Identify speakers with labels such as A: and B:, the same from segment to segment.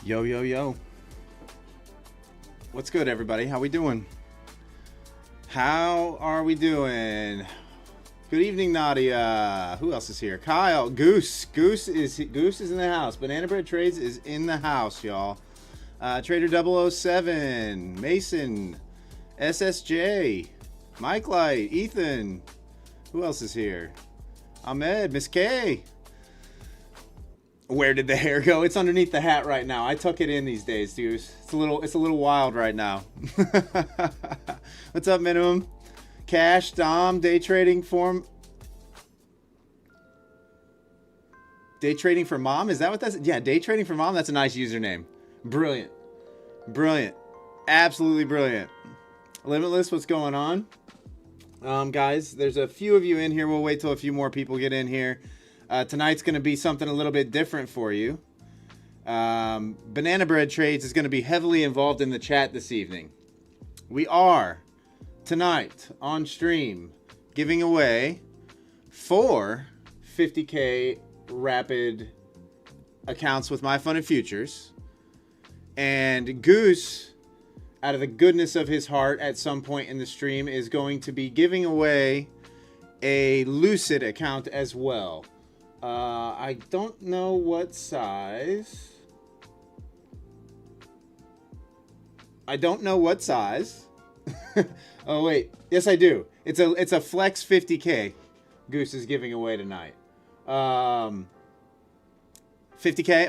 A: Yo, yo, yo. What's good, everybody? How we doing? How are we doing? Good evening, Nadia. Who else is here? Kyle. Goose. Goose is in the house. Banana Bread Trades is in the house, y'all. Trader 007. Mason. SSJ. Mike Light. Ethan. Who else is here? Ahmed. Miss K. Where did the hair go? It's underneath the hat right now. I tuck it in these days, dude. It's a little wild right now. What's up, Minimum? Cash, Dom, day trading for mom? Is that what that's? Yeah, day trading for mom. That's a nice username. Brilliant, brilliant, absolutely brilliant. Limitless, what's going on? Guys, there's a few of you in here. We'll wait till a few more people get in here. Tonight's going to be something a little bit different for you. Banana Bread Trades is going to be heavily involved in the chat this evening. We are, tonight, on stream, giving away 4 50K rapid accounts with MyFundedFutures. And Goose, out of the goodness of his heart, at some point in the stream, is going to be giving away a Lucid account as well. I don't know what size. Oh wait, yes I do. It's a Flex 50K. Goose is giving away tonight. 50K.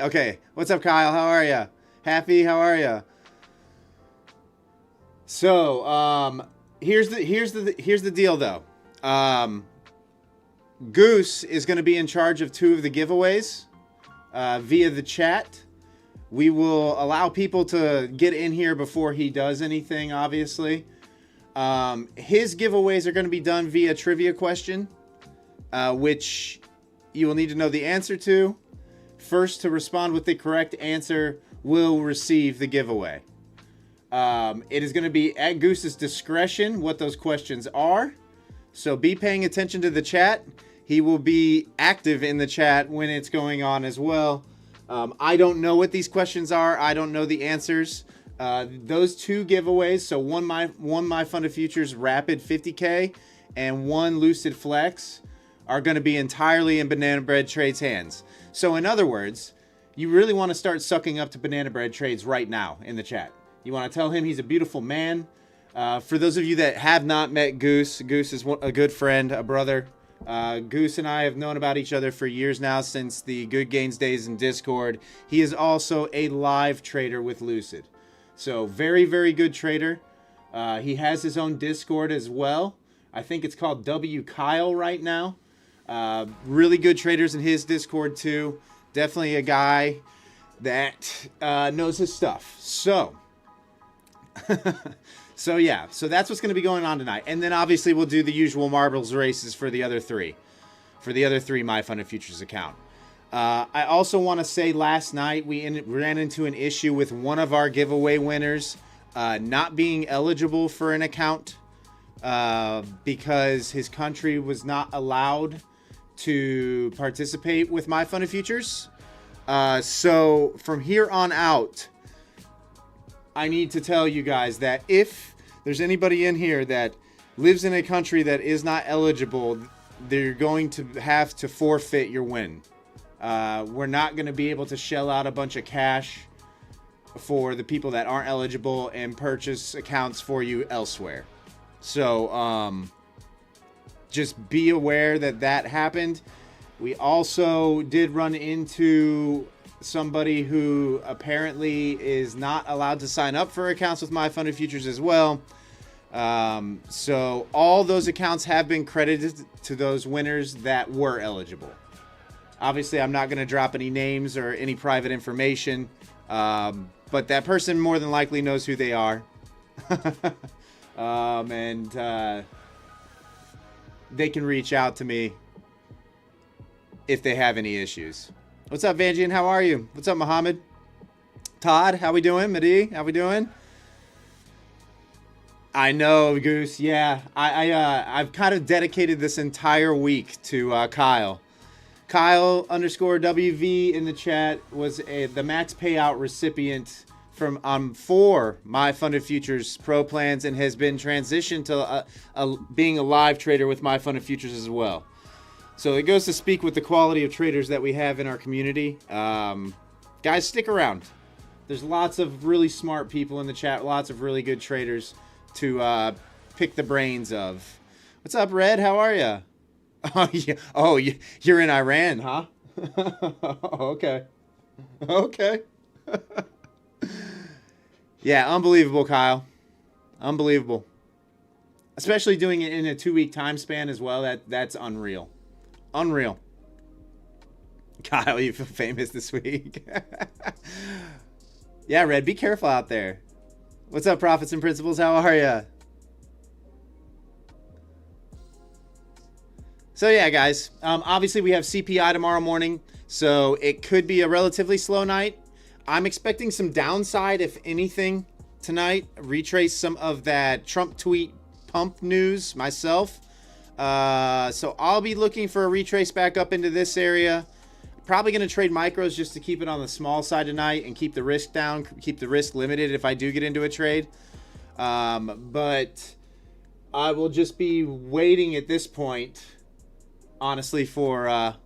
A: Okay. What's up, Kyle? How are you? Happy? How are you? So here's the deal though. Goose is going to be in charge of 2 of the giveaways via the chat. We will allow people to get in here before he does anything, obviously. His giveaways are going to be done via trivia question, which you will need to know the answer to. First to respond with the correct answer will receive the giveaway. It is going to be at Goose's discretion what those questions are. So be paying attention to the chat. He will be active in the chat when it's going on as well. I don't know what these questions are. I don't know the answers. Those 2 giveaways, so one MyFundedFutures Rapid 50K and 1 Lucid Flex, are going to be entirely in Banana Bread Trades' hands. So in other words, you really want to start sucking up to Banana Bread Trades right now in the chat. You want to tell him he's a beautiful man. For those of you that have not met Goose, Goose is a good friend, a brother. Goose and I have known about each other for years now, since the Good Gains days in Discord. He is also a live trader with Lucid. So very, very good trader. He has his own Discord as well. I think it's called W Kyle right now. Really good traders in his Discord too. Definitely a guy that knows his stuff. So yeah, so that's what's going to be going on tonight. And then obviously we'll do the usual marbles races for the other 3. For the other 3 MyFundedFutures account. I also want to say last night we ran into an issue with one of our giveaway winners not being eligible for an account because his country was not allowed to participate with MyFundedFutures. So from here on out, I need to tell you guys that if there's anybody in here that lives in a country that is not eligible, they're going to have to forfeit your win. We're not going to be able to shell out a bunch of cash for the people that aren't eligible and purchase accounts for you elsewhere. So just be aware that happened. We also did run into somebody who apparently is not allowed to sign up for accounts with MyFundedFutures as well. So all those accounts have been credited to those winners that were eligible. Obviously, I'm not going to drop any names or any private information, but that person more than likely knows who they are. And they can reach out to me if they have any issues. What's up, Vanjian? How are you? What's up, Muhammad? Todd, how we doing? Madi, how we doing? I know, Goose. Yeah, I've kind of dedicated this entire week to Kyle. Kyle underscore WV in the chat was the max payout recipient from for MyFundedFutures Pro plans and has been transitioned to being a live trader with MyFundedFutures as well. So it goes to speak with the quality of traders that we have in our community. Guys, stick around. There's lots of really smart people in the chat, lots of really good traders to pick the brains of. What's up, Red? How are you? Oh, yeah. Oh, you're in Iran, huh? Okay. Okay. Yeah, unbelievable, Kyle. Unbelievable. Especially doing it in a 2-week time span as well. That's unreal. Unreal. Kyle, you feel famous this week. Yeah, Red, be careful out there. What's up, Profits and Principles? How are you? So yeah, guys, obviously we have CPI tomorrow morning, so it could be a relatively slow night. I'm expecting some downside, if anything, tonight. Retrace some of that Trump tweet pump news myself. So I'll be looking for a retrace back up into this area. Probably going to trade micros just to keep it on the small side tonight and keep the risk down, keep the risk limited if I do get into a trade. But I will just be waiting at this point, honestly, for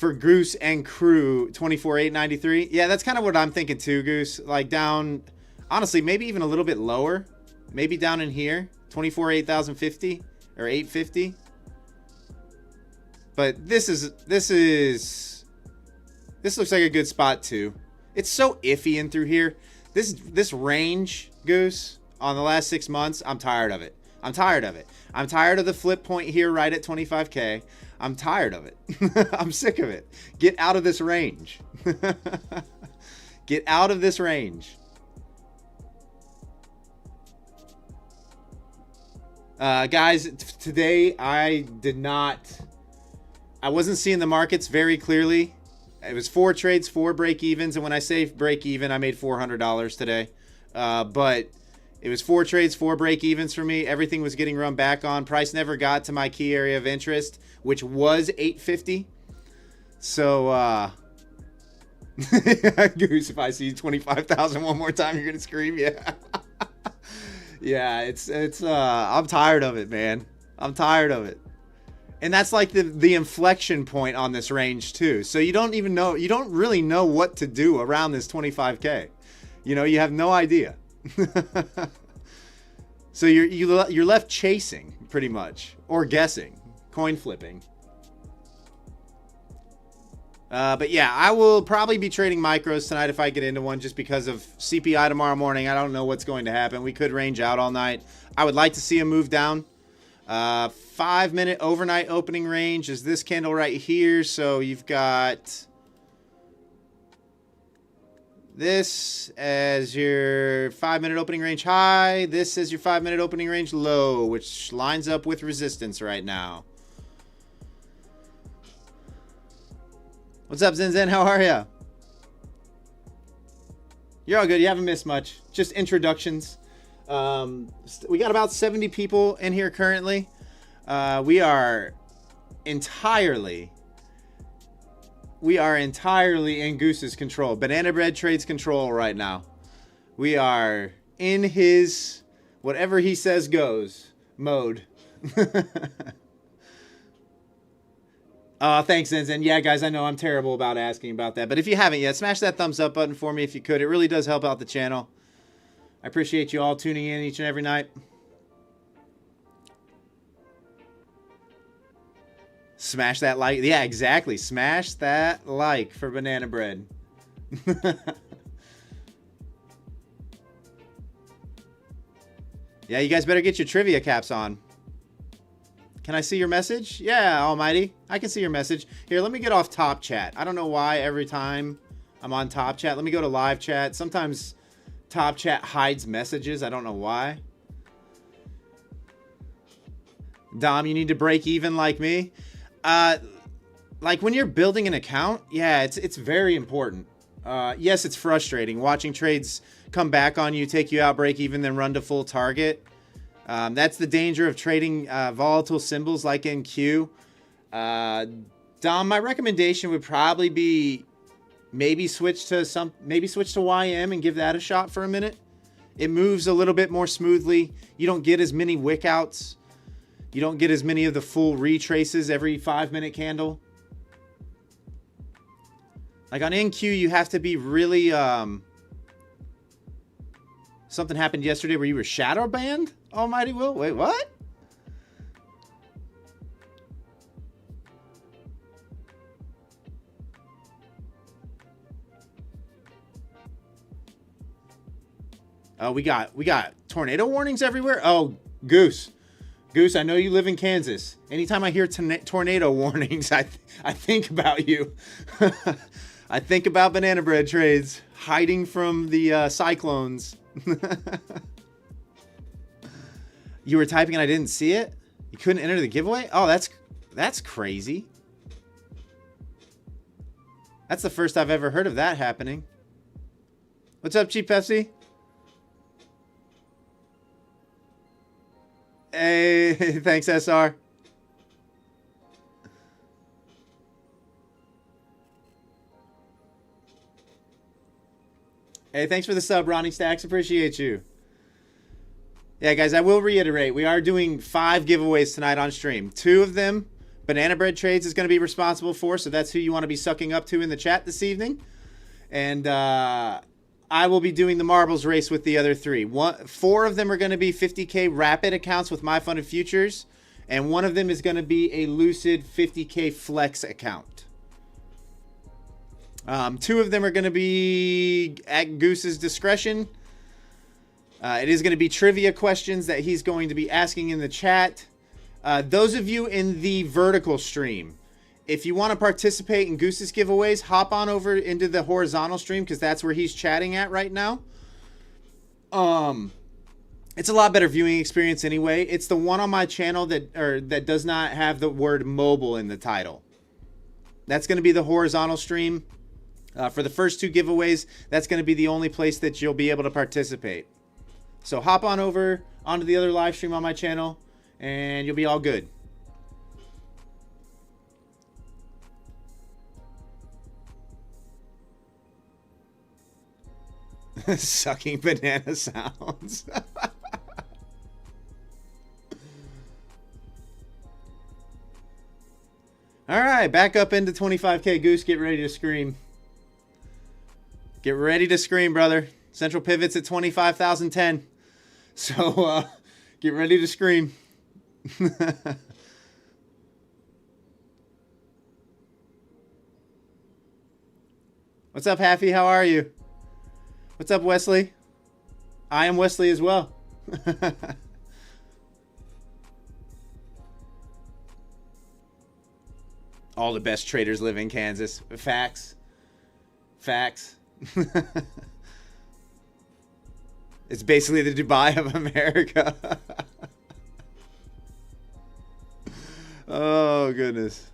A: Goose and Crew 24,893. Yeah, that's kind of what I'm thinking too, Goose. Like down, honestly, maybe even a little bit lower. Maybe down in here, 24,850 or 850. But this looks like a good spot too. It's so iffy in through here. This range, Goose, on the last 6 months, I'm tired of it. I'm tired of it. I'm tired of the flip point here right at 25K. I'm tired of it. I'm sick of it. Get out of this range. Get out of this range. Guys, today I wasn't seeing the markets very clearly. It was 4 trades, 4 break evens. And when I say break even, I made $400 today. But it was 4 trades, 4 break evens for me. Everything was getting run back on. Price never got to my key area of interest, which was 850. So, Goose, if I see 25,000 one more time, you're going to scream. Yeah. Yeah, it's I'm tired of it, man. I'm tired of it. And that's like the inflection point on this range too. So you don't really know what to do around this 25K. You know, you have no idea. So you're left chasing pretty much, or guessing, coin flipping. But yeah, I will probably be trading micros tonight if I get into one, just because of CPI tomorrow morning. I don't know what's going to happen. We could range out all night. I would like to see a move down. 5-minute overnight opening range is this candle right here. So you've got this as your 5-minute opening range high. This is your 5-minute opening range low, which lines up with resistance right now. What's up, Zen? How are you? You're all good. You haven't missed much. Just introductions. We got about 70 people in here currently. We are entirely in Goose's control. Banana Bread trades control right now. We are in his whatever he says goes mode. Thanks, Zen. Yeah, guys, I know I'm terrible about asking about that. But if you haven't yet, smash that thumbs up button for me if you could. It really does help out the channel. I appreciate you all tuning in each and every night. Smash that like. Yeah, exactly. Smash that like for Banana Bread. Yeah, you guys better get your trivia caps on. Can I see your message? Yeah, Almighty. I can see your message. Here, let me get off top chat. I don't know why every time I'm on top chat. Let me go to live chat. Sometimes top chat hides messages. I don't know why. Dom, you need to break even like me. Like when you're building an account, yeah, it's very important. Yes, it's frustrating watching trades come back on you, take you out, break even, then run to full target. That's the danger of trading volatile symbols like NQ. Dom, my recommendation would probably be maybe switch to YM and give that a shot for a minute. It moves a little bit more smoothly. You don't get as many wick outs. You don't get as many of the full retraces every 5-minute candle. Like on NQ, you have to be really... Something happened yesterday where you were shadow banned? Almighty Will? Wait, what? Oh, we got tornado warnings everywhere. Oh, Goose, I know you live in Kansas. Anytime I hear tornado warnings, I think about you. I think about banana bread trades hiding from the cyclones. You were typing and I didn't see it. You couldn't enter the giveaway. Oh, that's crazy. That's the first I've ever heard of that happening. What's up, Cheap Pepsi? Hey, thanks, SR. Hey, thanks for the sub, Ronnie Stacks. Appreciate you. Yeah, guys, I will reiterate. We are doing 5 giveaways tonight on stream. 2 of them, Banana Bread Trades is going to be responsible for, so that's who you want to be sucking up to in the chat this evening. And I will be doing the marbles race with the other 3. 4 of them are going to be 50K rapid accounts with MyFundedFutures, and 1 of them is going to be a Lucid 50K flex account. 2 of them are going to be at Goose's discretion. It is going to be trivia questions that he's going to be asking in the chat. Those of you in the vertical stream, if you want to participate in Goose's giveaways, hop on over into the horizontal stream because that's where he's chatting at right now. It's a lot better viewing experience anyway. It's the one on my channel that does not have the word mobile in the title. That's going to be the horizontal stream. For the first 2 giveaways, that's going to be the only place that you'll be able to participate. So hop on over onto the other live stream on my channel and you'll be all good. Sucking banana sounds. All right, back up into 25K. Goose, get ready to scream. Get ready to scream, brother. Central pivot's at 25,010. So get ready to scream. What's up, Happy? How are you? What's up, Wesley? I am Wesley as well. All the best traders live in Kansas. Facts. Facts. It's basically the Dubai of America. Oh, goodness.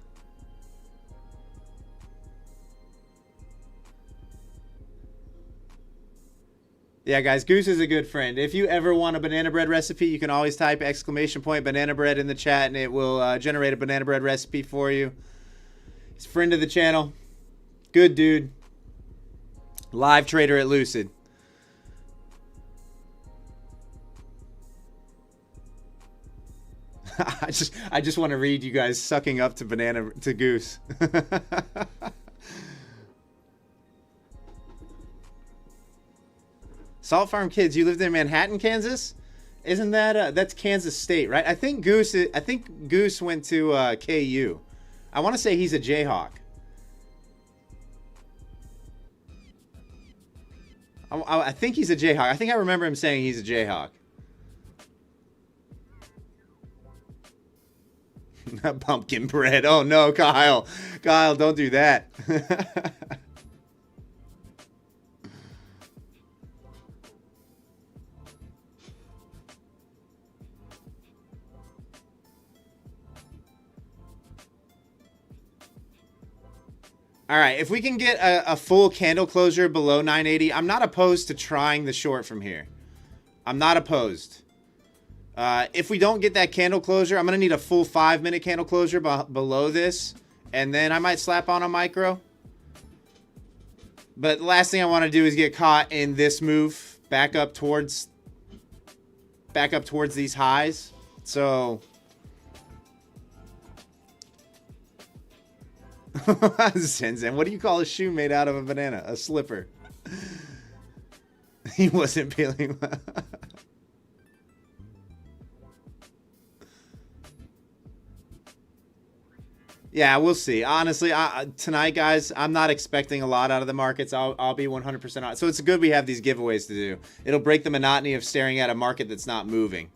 A: Yeah, guys, Goose is a good friend. If you ever want a banana bread recipe, you can always type !banana bread in the chat, and it will generate a banana bread recipe for you. He's a friend of the channel. Good dude. Live trader at Lucid. I just want to read you guys sucking up to Goose. Salt Farm Kids, you lived in Manhattan, Kansas? Isn't that that's Kansas State, right? I think Goose went to KU. I want to say he's a Jayhawk. I think he's a Jayhawk. I think I remember him saying he's a Jayhawk. Pumpkin bread. Oh no, Kyle. Kyle, don't do that. All right, if we can get a full candle closure below 980, I'm not opposed to trying the short from here. I'm not opposed. If we don't get that candle closure, I'm going to need a full 5-minute candle closure below this and then I might slap on a micro. But the last thing I want to do is get caught in this move back up towards these highs. So Zenzen, what do you call a shoe made out of a banana? A slipper. He wasn't peeling. Yeah, we'll see. Honestly, tonight, guys, I'm not expecting a lot out of the markets. I'll be 100% on. So it's good we have these giveaways to do. It'll break the monotony of staring at a market that's not moving.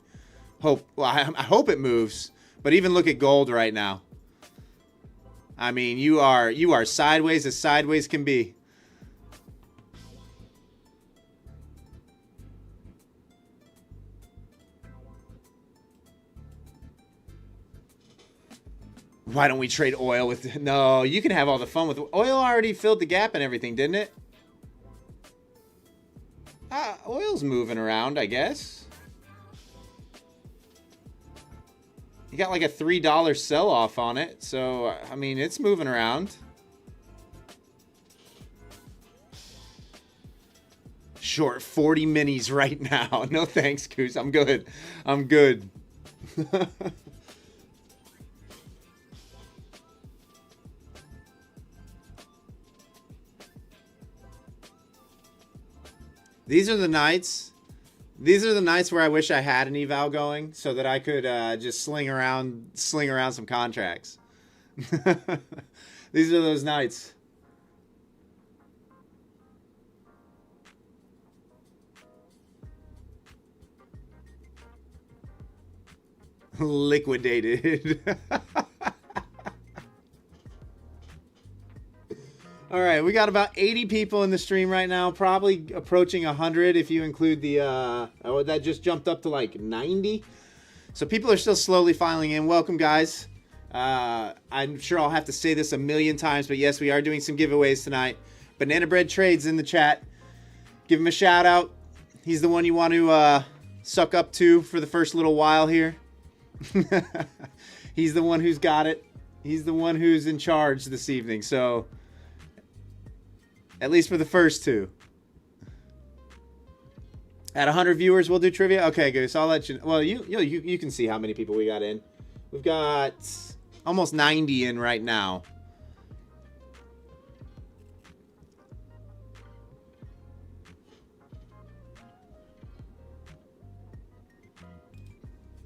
A: Well, I hope it moves. But even look at gold right now. I mean, you are sideways as sideways can be. Why don't we trade oil with... No, you can have all the fun with... Oil already filled the gap and everything, didn't it? Oil's moving around, I guess. You got like a $3 sell-off on it. So, I mean, it's moving around. Short 40 minis right now. No thanks, Goose. I'm good. I'm good. These are the nights. These are the nights where I wish I had an eval going so that I could just sling around some contracts. These are those nights. Liquidated. All right, we got about 80 people in the stream right now, probably approaching 100 if you include the, oh, that just jumped up to like 90. So people are still slowly filing in. Welcome, guys. I'm sure I'll have to say this a million times, but yes, we are doing some giveaways tonight. Banana Bread Trades in the chat. Give him a shout out. He's the one you want to suck up to for the first little while here. He's the one who's got it. He's the one who's in charge this evening, so... At least for the first two. At 100 viewers, we'll do trivia. Okay, Goose, I'll let you. Well, you can see how many people we got in. We've got almost 90 in right now.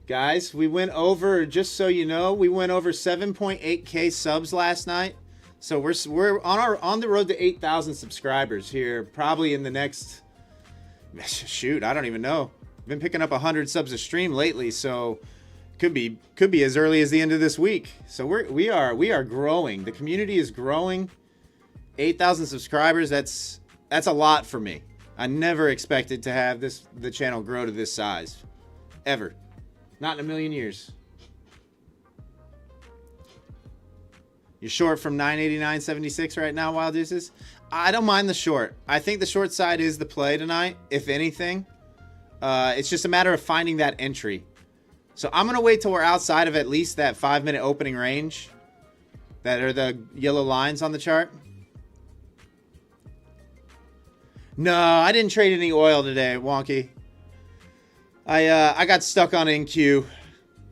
A: Guys, we went over. Just so you know, we went over 7.8K subs last night. So we're on the road to 8,000 subscribers here, probably in the next, shoot, I don't even know. I've been picking up 100 subs a stream lately, so could be as early as the end of this week. So we are growing. The community is growing. 8,000 subscribers. That's a lot for me. I never expected to have the channel grow to this size, ever, not in a million years. You're short from 989.76 right now, Wild Deuces. I don't mind the short. I think the short side is the play tonight, if anything. It's just a matter of finding that entry. So I'm going to wait till we're outside of at least that 5-minute opening range. That are the yellow lines on the chart. No, I didn't trade any oil today, Wonky. I got stuck on NQ.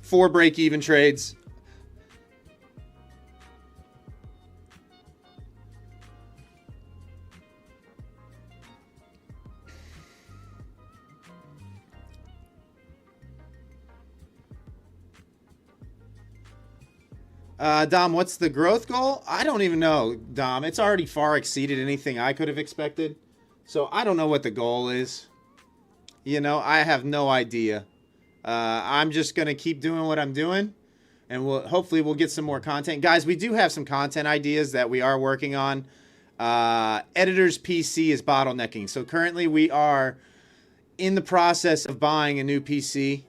A: 4 break-even trades. Dom, what's the growth goal? I don't even know, Dom. It's already far exceeded anything I could have expected. So I don't know what the goal is. You know, I have no idea. I'm just going to keep doing what I'm doing. And hopefully we'll get some more content. Guys, we do have some content ideas that we are working on. Editor's PC is bottlenecking. So currently we are in the process of buying a new PC.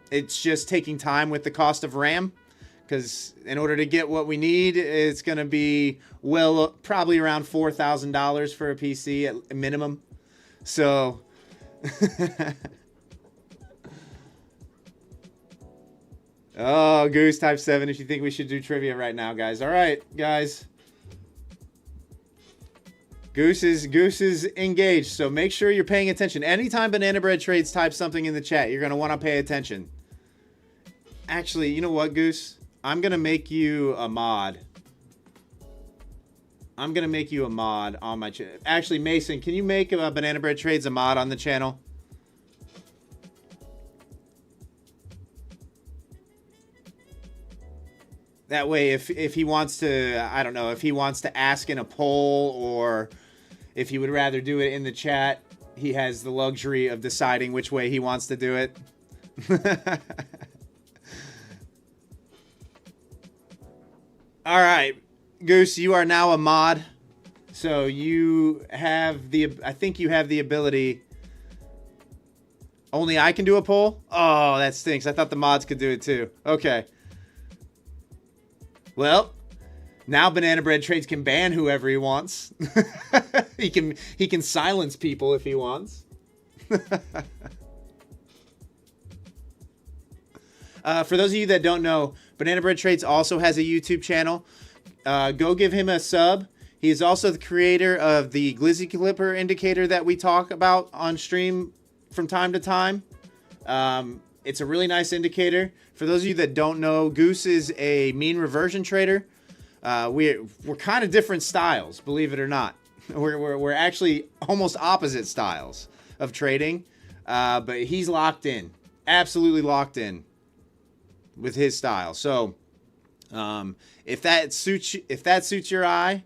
A: It's just taking time with the cost of RAM, because in order to get what we need, it's going to be probably around $4,000 for a PC at minimum. So Oh, Goose type 7 if you think we should do trivia right now, guys. All right, guys. Goose is engaged, so make sure you're paying attention. Anytime Banana Bread Trades type something in the chat, you're going to want to pay attention. Actually, you know what, Goose? I'm going to make you a mod. I'm going to make you a mod on my channel. Actually, Mason, can you make Banana Bread Trades a mod on the channel? That way, if he wants to, I don't know, if he wants to ask in a poll or if he would rather do it in the chat, he has the luxury of deciding which way he wants to do it. All right, Goose, you are now a mod. So you have the, I think you have the ability. Only I can do a poll? Oh, that stinks. I thought the mods could do it too. Okay. Well, now Banana Bread Trades can ban whoever he wants. he can silence people if he wants. For those of you that don't know, Banana Bread Trades also has a YouTube channel. Go give him a sub. He is also the creator of the Glizzy Clipper indicator that we talk about on stream from time to time. It's a really nice indicator. For those of you that don't know, Goose is a mean reversion trader. We're kind of different styles, believe it or not. We're actually almost opposite styles of trading, but he's locked in, absolutely locked in with his style. So if that suits your eye,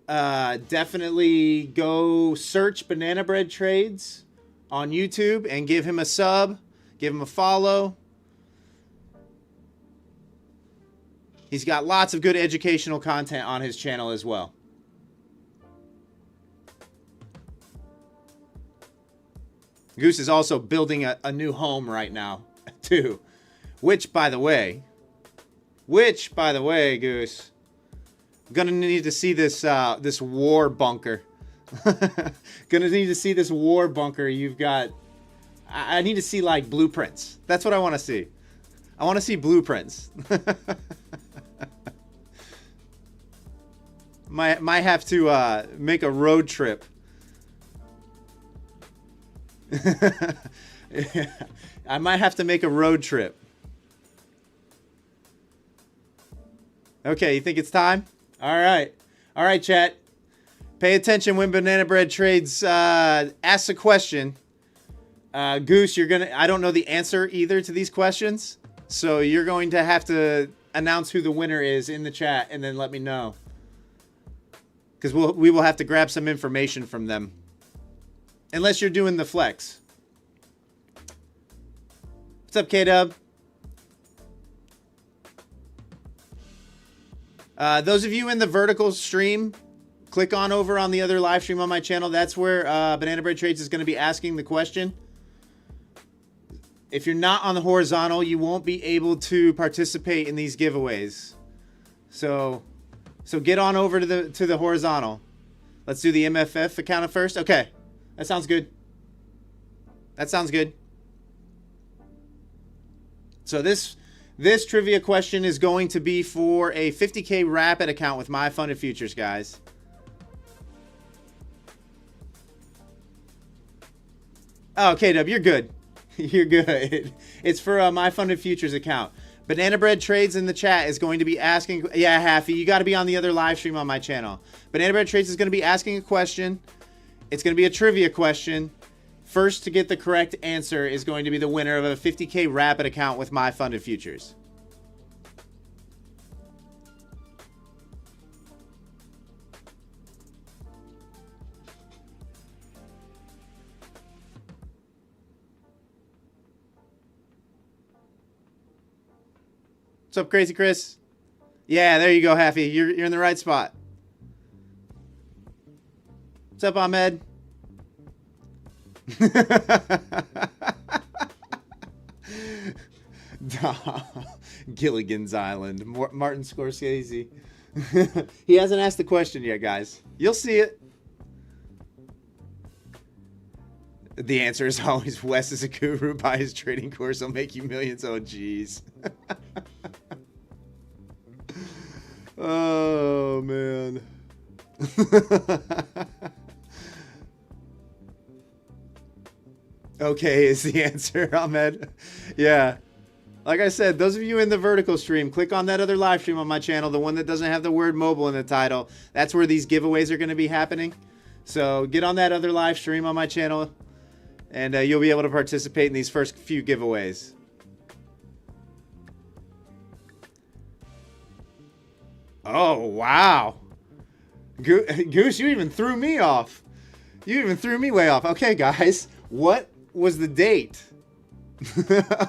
A: definitely go search Banana Bread Trades on YouTube and give him a sub, give him a follow. He's got lots of good educational content on his channel as well. Goose is also building a new home right now, too. Which, by the way, Goose, I'm gonna need to see this this war bunker. Gonna need to see this war bunker you've got. I need to see like blueprints. That's what I want to see. I want to see blueprints. Might have to make a road trip. I might have to make a road trip. Okay, you think it's time? All right. All right, chat. Pay attention when Banana Bread Trades asks a question. Goose, I don't know the answer either to these questions. So you're going to have to announce who the winner is in the chat and then let me know. Because we will have to grab some information from them. Unless you're doing the flex. What's up, K-Dub? Those of you in the vertical stream, click on over on the other live stream on my channel. That's where Banana Bread Trades is going to be asking the question. If you're not on the horizontal, you won't be able to participate in these giveaways. So get on over to the horizontal. Let's do the MFF account first. Okay, that sounds good. That sounds good. So this trivia question is going to be for a 50K rapid account with MyFundedFutures, guys. Oh, K-Dub, you're good. You're good. It's for MyFundedFutures account. Banana Bread Trades in the chat is going to be asking... Yeah, Haffy, you got to be on the other live stream on my channel. Banana Bread Trades is going to be asking a question. It's going to be a trivia question. First to get the correct answer is going to be the winner of a 50K rapid account with MyFundedFutures. What's up, Crazy Chris? Yeah, there you go, Haffy. You're in the right spot. What's up, Ahmed? Gilligan's Island. Martin Scorsese. He hasn't asked the question yet, guys. You'll see it. The answer is always Wes is a guru. Buy his trading course. He'll make you millions. Oh, jeez. Okay is the answer, Ahmed. Yeah. Like I said, those of you in the vertical stream, click on that other live stream on my channel, the one that doesn't have the word mobile in the title. That's where these giveaways are going to be happening. So get on that other live stream on my channel, and you'll be able to participate in these first few giveaways. Oh, wow. Goose, you even threw me off. You even threw me way off. Okay, guys, what was the date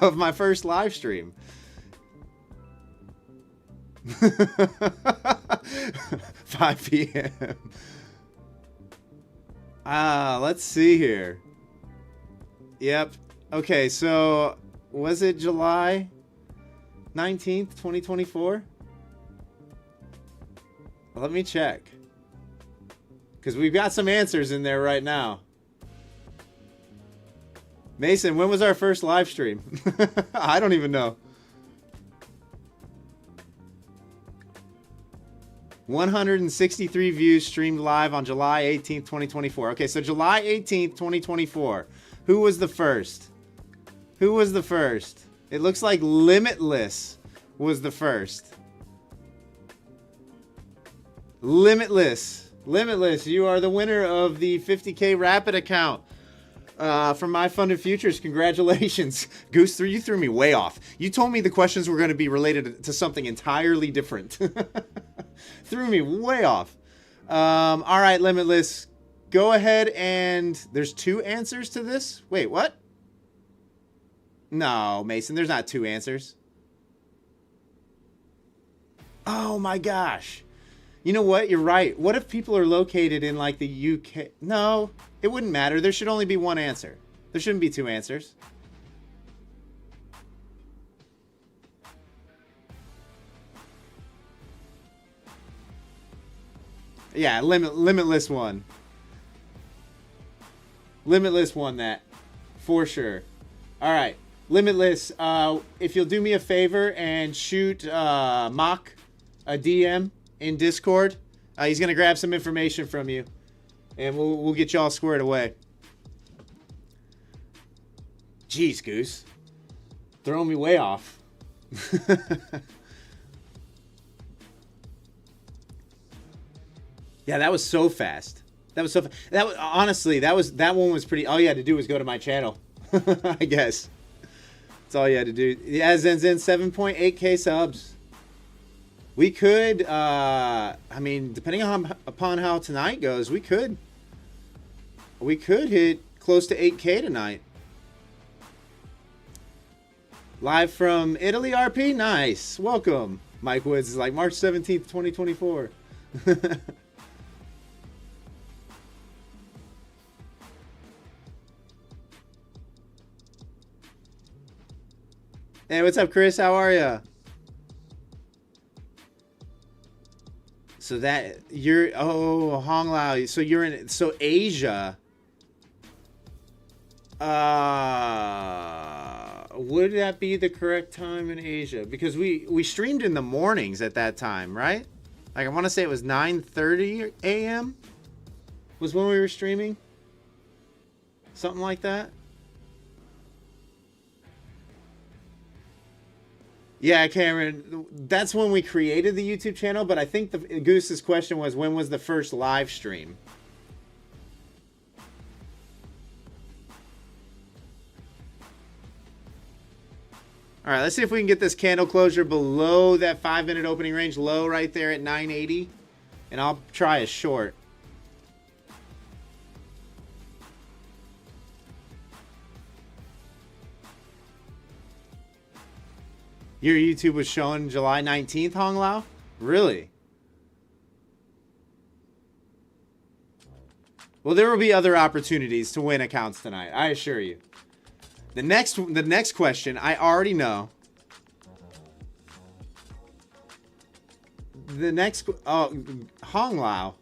A: of my first live stream? 5 p.m. Let's see here. Yep. Okay, so was it July 19th, 2024? Let me check. Because we've got some answers in there right now. Mason, when was our first live stream? I don't even know. 163 views streamed live on July 18th, 2024. Okay, so July 18th, 2024. Who was the first? Who was the first? It looks like Limitless was the first. Limitless. Limitless, you are the winner of the 50K Rapid account from MyFundedFutures. Congratulations. Goose, you threw me way off. You told me the questions were going to be related to something entirely different. Threw me way off. All right, Limitless, go ahead and there's 2 answers to this. Wait, what? No, Mason, there's not 2 answers. Oh my gosh. You know what? You're right. What if people are located in like the UK? No, it wouldn't matter. There should only be 1 answer. There shouldn't be 2 answers. Yeah, Limitless won. Limitless won that for sure. All right, Limitless. If you'll do me a favor and shoot Mock a DM in Discord, he's gonna grab some information from you, and we'll get y'all squared away. Jeez, Goose, throwing me way off. Yeah, that was so fast. That was so fast. That was honestly, that one was pretty. All you had to do was go to my channel. I guess that's all you had to do. Yeah, Zen 7.8K subs. We could, I mean, depending upon how tonight goes, we could hit close to 8K tonight. Live from Italy, RP, nice. Welcome. Mike Woods is like March 17th, 2024. Hey, what's up, Chris? How are ya? So that you're Hong Lao. So you're in Asia. Would that be the correct time in Asia? Because we streamed in the mornings at that time, right? Like I want to say it was 9:30 a.m. was when we were streaming. Something like that. Yeah, Cameron, that's when we created the YouTube channel, but I think the Goose's question was, when was the first live stream? All right, let's see if we can get this candle closure below that 5-minute opening range low right there at 980, and I'll try a short. Your YouTube was showing July 19th, Hong Lao? Really? Well, there will be other opportunities to win accounts tonight, I assure you. The next question, I already know. The next, Hong Lao.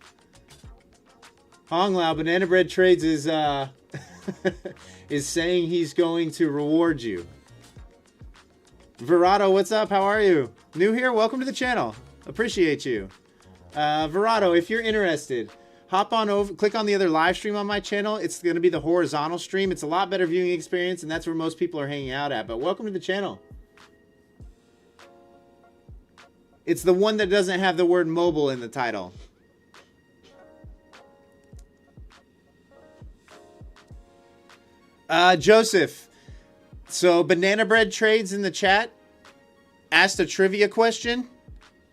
A: Hong Lao, Banana Bread Trades is is saying he's going to reward you. Verato, what's up? How are you? New here? Welcome to the channel. Appreciate you. Verato, if you're interested, hop on over, click on the other live stream on my channel. It's going to be the horizontal stream. It's a lot better viewing experience, and that's where most people are hanging out at. But welcome to the channel. It's the one that doesn't have the word mobile in the title. Joseph. So Banana Bread Trades in the chat asked a trivia question,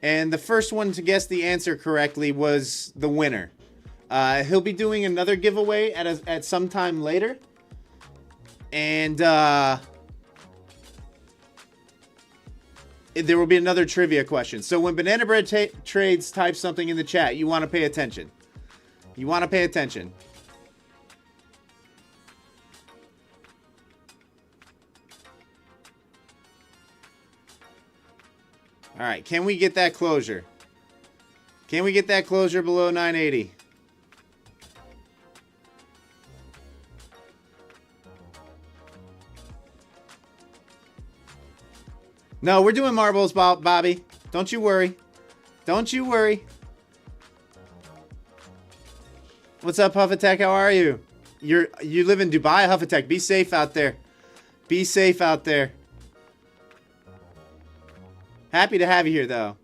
A: and the first one to guess the answer correctly was the winner. He'll be doing another giveaway at some time later, and there will be another trivia question. So when Banana Bread Trades types something in the chat, you want to pay attention. You want to pay attention. All right, can we get that closure? Can we get that closure below 980? No, we're doing marbles, Bobby. Don't you worry. Don't you worry. What's up, Huffetech? How are you? You live in Dubai, Huffetech. Be safe out there. Be safe out there. Happy to have you here, though.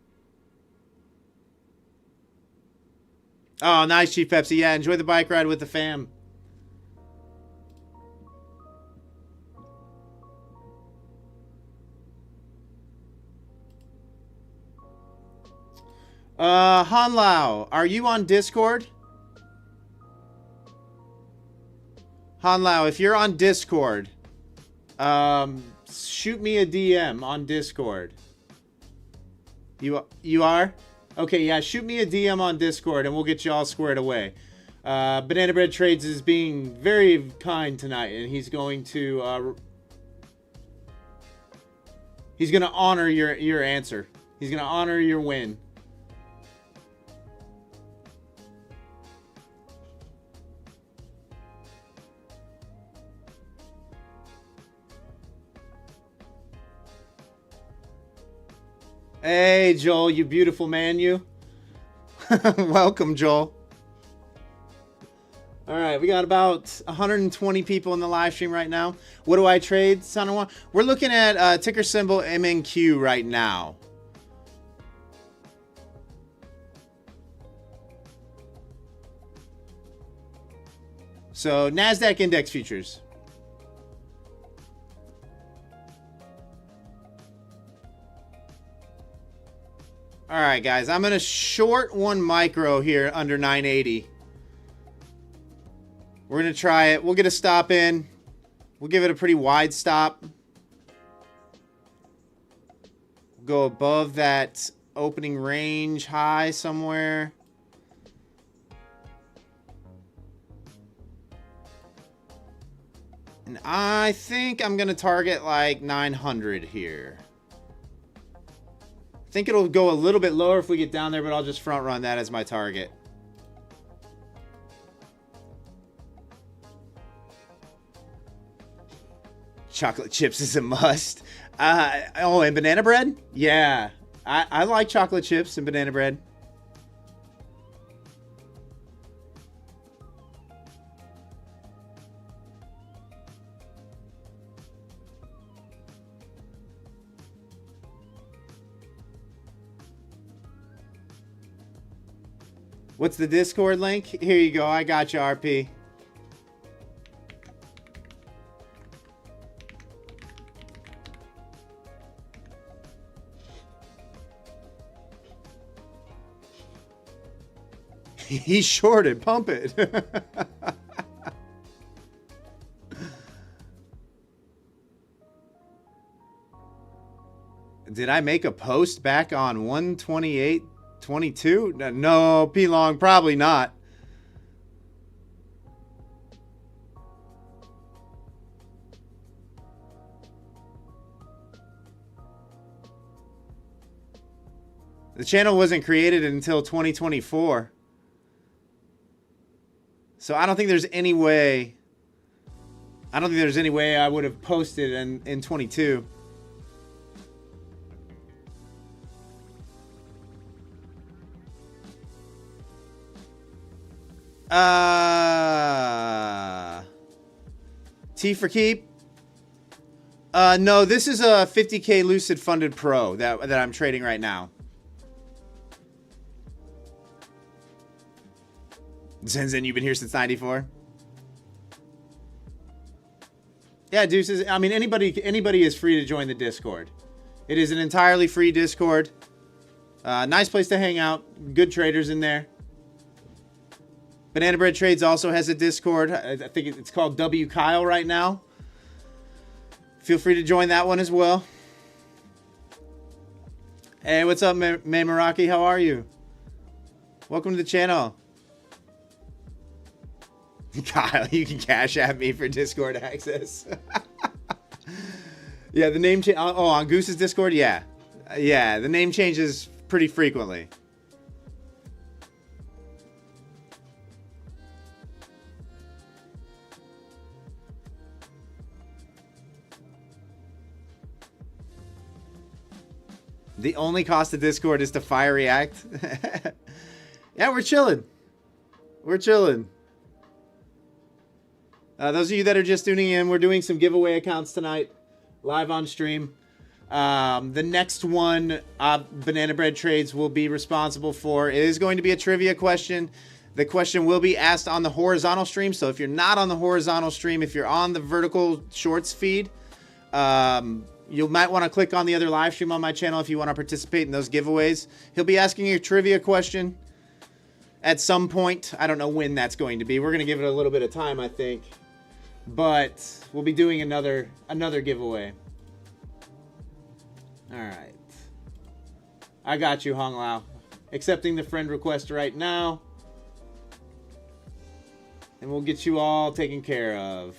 A: Oh, nice, Chief Pepsi. Yeah, enjoy the bike ride with the fam. Hanlao, are you on Discord? Hanlao, if you're on Discord, shoot me a DM on Discord. You are? Okay, yeah, shoot me a DM on Discord and we'll get you all squared away. Banana Bread Trades is being very kind tonight, and he's going to honor your answer. He's gonna honor your win. Hey, Joel, you beautiful man, you. Welcome, Joel. All right, we got about 120 people in the live stream right now. What do I trade, Son of One? We're looking at ticker symbol MNQ right now. So, Nasdaq index futures. All right, guys, I'm going to short one micro here under 980. We're going to try it. We'll get a stop in. We'll give it a pretty wide stop. Go above that opening range high somewhere. And I think I'm going to target like 900 here. I think it'll go a little bit lower if we get down there, but I'll just front run that as my target. Chocolate chips is a must. Oh, and banana bread? Yeah, I like chocolate chips and banana bread. What's the Discord link? Here you go. I got you, RP. He's shorted. Pump it. Did I make a post back on 128.22? No, P-Long, probably not. The channel wasn't created until 2024. So I don't think there's any way. I don't think there's any way I would have posted in 22. T for keep. No, this is a 50K Lucid Funded Pro that I'm trading right now. Zenzen, you've been here since 94? Yeah, Deuces. I mean, anybody is free to join the Discord. It is an entirely free Discord. Nice place to hang out. Good traders in there. Banana Bread Trades also has a Discord. I think it's called W Kyle right now. Feel free to join that one as well. Hey, what's up, May Meraki? How are you? Welcome to the channel. Kyle, you can cash at me for Discord access. Yeah, the name change. Oh, on Goose's Discord? Yeah. Yeah, the name changes pretty frequently. The only cost of Discord is to fire react. Yeah, we're chilling. We're chilling. Those of you that are just tuning in, we're doing some giveaway accounts tonight, live on stream. The next one, Banana Bread Trades will be responsible for. It is going to be a trivia question. The question will be asked on the horizontal stream. So if you're not on the horizontal stream, if you're on the vertical shorts feed, you might want to click on the other live stream on my channel if you want to participate in those giveaways. He'll be asking you a trivia question at some point. I don't know when that's going to be. We're going to give it a little bit of time, I think. But we'll be doing another giveaway. All right. I got you, Hong Lao. Accepting the friend request right now. And we'll get you all taken care of.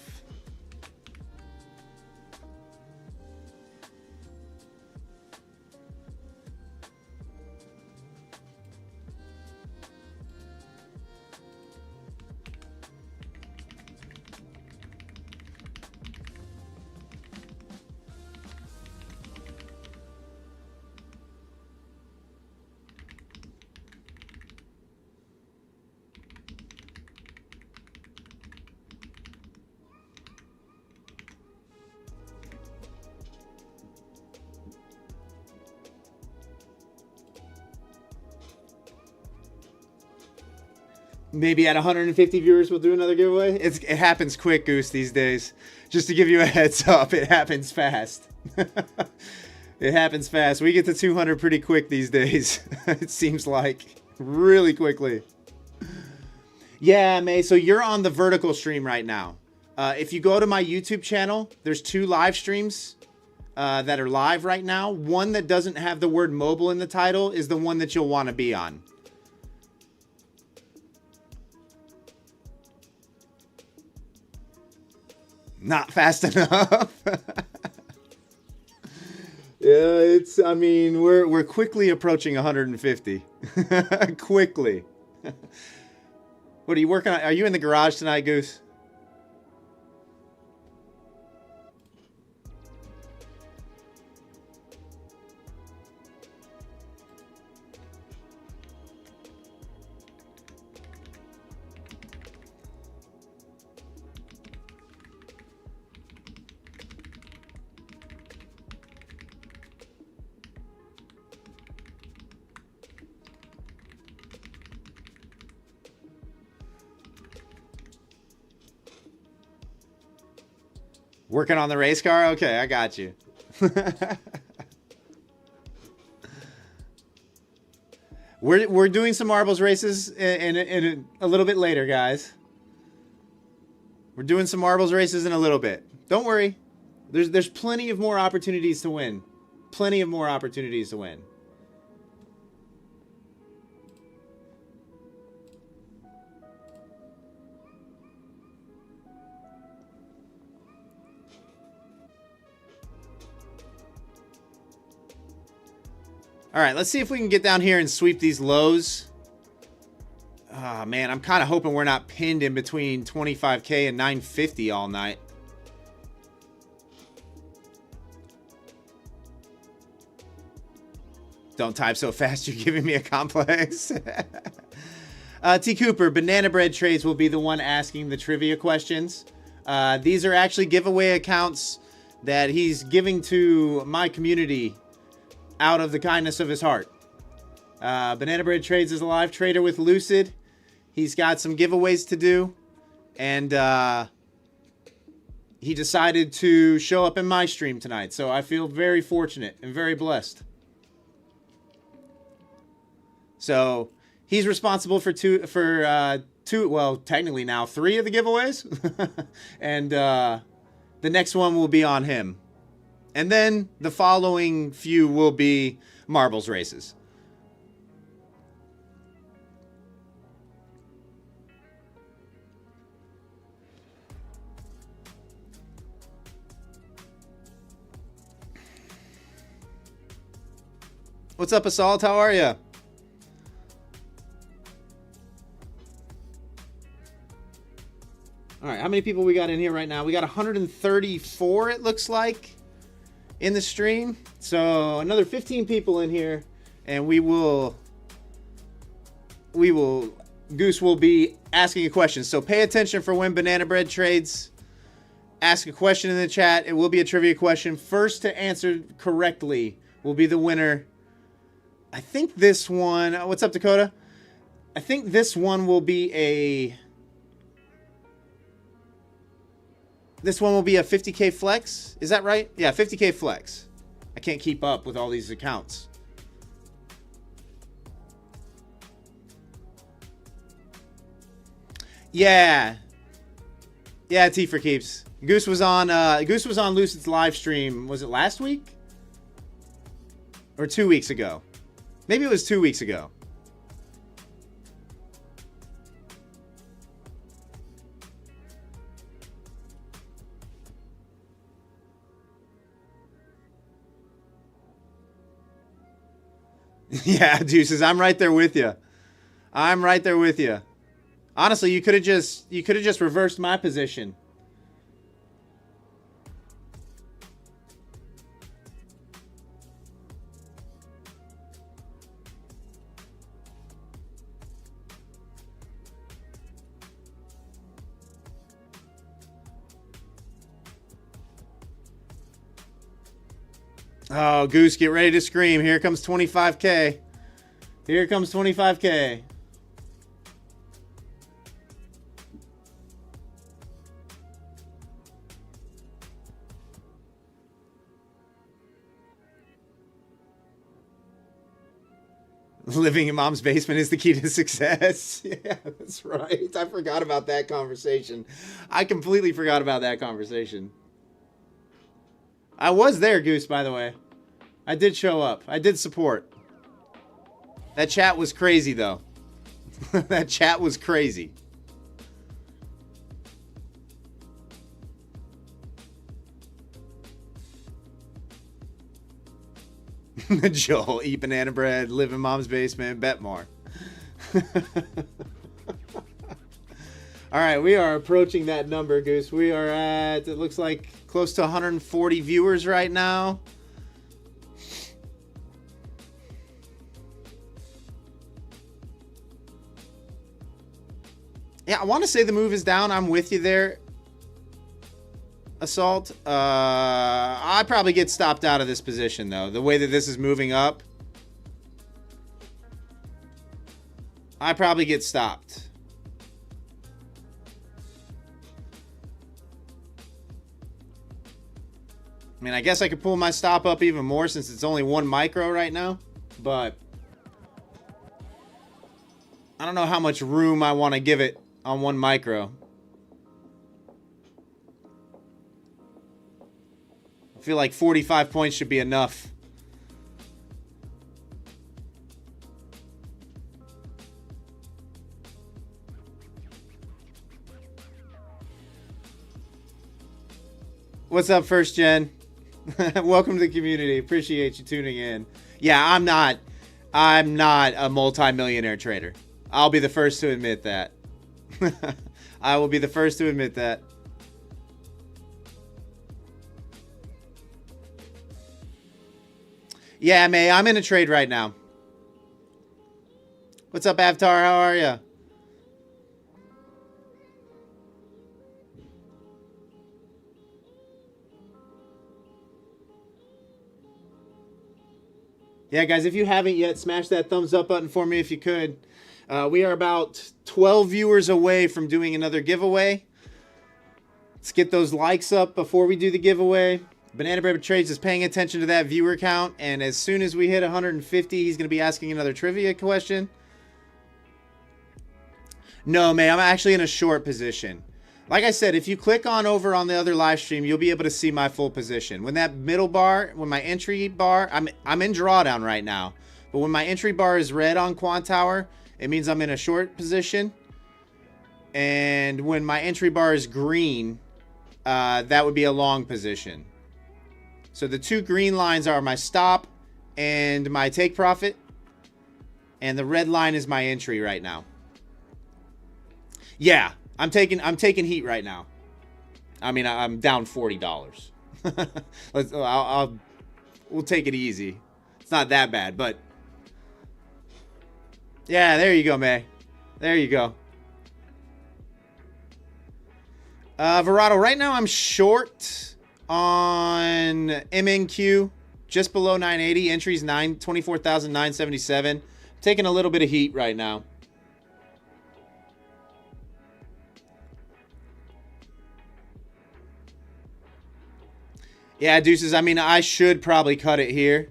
A: Maybe at 150 viewers, we'll do another giveaway. It happens quick, Goose, these days. Just to give you a heads up, it happens fast. It happens fast. We get to 200 pretty quick these days. It seems like. Really quickly. Yeah, May, so you're on the vertical stream right now. If you go to my YouTube channel, there's 2 live streams that are live right now. One that doesn't have the word mobile in the title is the one that you'll want to be on. Not fast enough. Yeah, I mean, we're quickly approaching 150. Quickly. What are you working on? Are you in the garage tonight, Goose? Working on the race car? Okay, I got you. We're doing some marbles races in a little bit later, guys. We're doing some marbles races in a little bit. Don't worry. There's plenty of more opportunities to win. Plenty of more opportunities to win. All right, let's see if we can get down here and sweep these lows. Oh, man, I'm kind of hoping we're not pinned in between 25K and 950 all night. Don't type so fast, you're giving me a complex. T. Cooper, Banana Bread Trades will be the one asking the trivia questions. These are actually giveaway accounts that he's giving to my community out of the kindness of his heart. Banana Bread Trades is a live trader with Lucid. He's got some giveaways to do. And he decided to show up in my stream tonight. So I feel very fortunate and very blessed. So he's responsible for two, well, technically now 3 of the giveaways. And the next one will be on him. And then the following few will be marbles races. What's up, Assault? How are you? All right, how many people we got in here right now? We got 134, it looks like, in the stream. So another 15 people in here, and Goose will be asking a question. So pay attention for when Banana Bread Trades. Ask a question in the chat. It will be a trivia question. First to answer correctly will be the winner. I think this one, what's up, Dakota? I think this one will be a 50K flex. Is that right? Yeah, 50K flex. I can't keep up with all these accounts. Yeah. Yeah, T for keeps. Goose was on Lucid's live stream. Was it last week? Or 2 weeks ago? Maybe it was 2 weeks ago. Yeah, Deuces, I'm right there with you. I'm right there with you. Honestly, you could have just reversed my position. Oh, Goose, get ready to scream. Here comes 25K. Here comes 25K. Living in mom's basement is the key to success. Yeah, that's right. I forgot about that conversation. I completely forgot about that conversation. I was there, Goose, by the way. I did show up. I did support. That chat was crazy, though. That chat was crazy. Joel, eat banana bread, live in mom's basement, bet more. All right, we are approaching that number, Goose. We are at, it looks like, close to 140 viewers right now. Yeah, I want to say the move is down. I'm with you there, Assault. I probably get stopped out of this position, though. The way that this is moving up, I probably get stopped. I mean, I guess I could pull my stop up even more since it's only 1 micro right now, but I don't know how much room I want to give it on 1 micro. I feel like 45 points should be enough. What's up, First Gen? Welcome to the community. Appreciate you tuning in. Yeah, I'm not a multi-millionaire trader. I'll be the first to admit that. I will be the first to admit that. Yeah, May, I'm in a trade right now. What's up, Avatar? How are you? Yeah, guys, if you haven't yet, smash that thumbs up button for me if you could. We are about 12 viewers away from doing another giveaway. Let's get those likes up before we do the giveaway. Banana Bread Trades is paying attention to that viewer count, and as soon as we hit 150, he's going to be asking another trivia question. No, May, I'm actually in a short position. Like I said, if you click on over on the other live stream, you'll be able to see my full position. When that middle bar, when my entry bar, I'm in drawdown right now, but when my entry bar is red on Quant Tower, it means I'm in a short position. And when my entry bar is green, that would be a long position. So the two green lines are my stop and my take profit, and the red line is my entry right now. Yeah, I'm taking heat right now. I mean, I'm down $40. We'll take it easy. It's not that bad, but yeah, there you go, May. There you go. Verado, right now I'm short on MNQ, just below 980. Entries 24,977. Taking a little bit of heat right now. Yeah, Deuces, I mean, I should probably cut it here.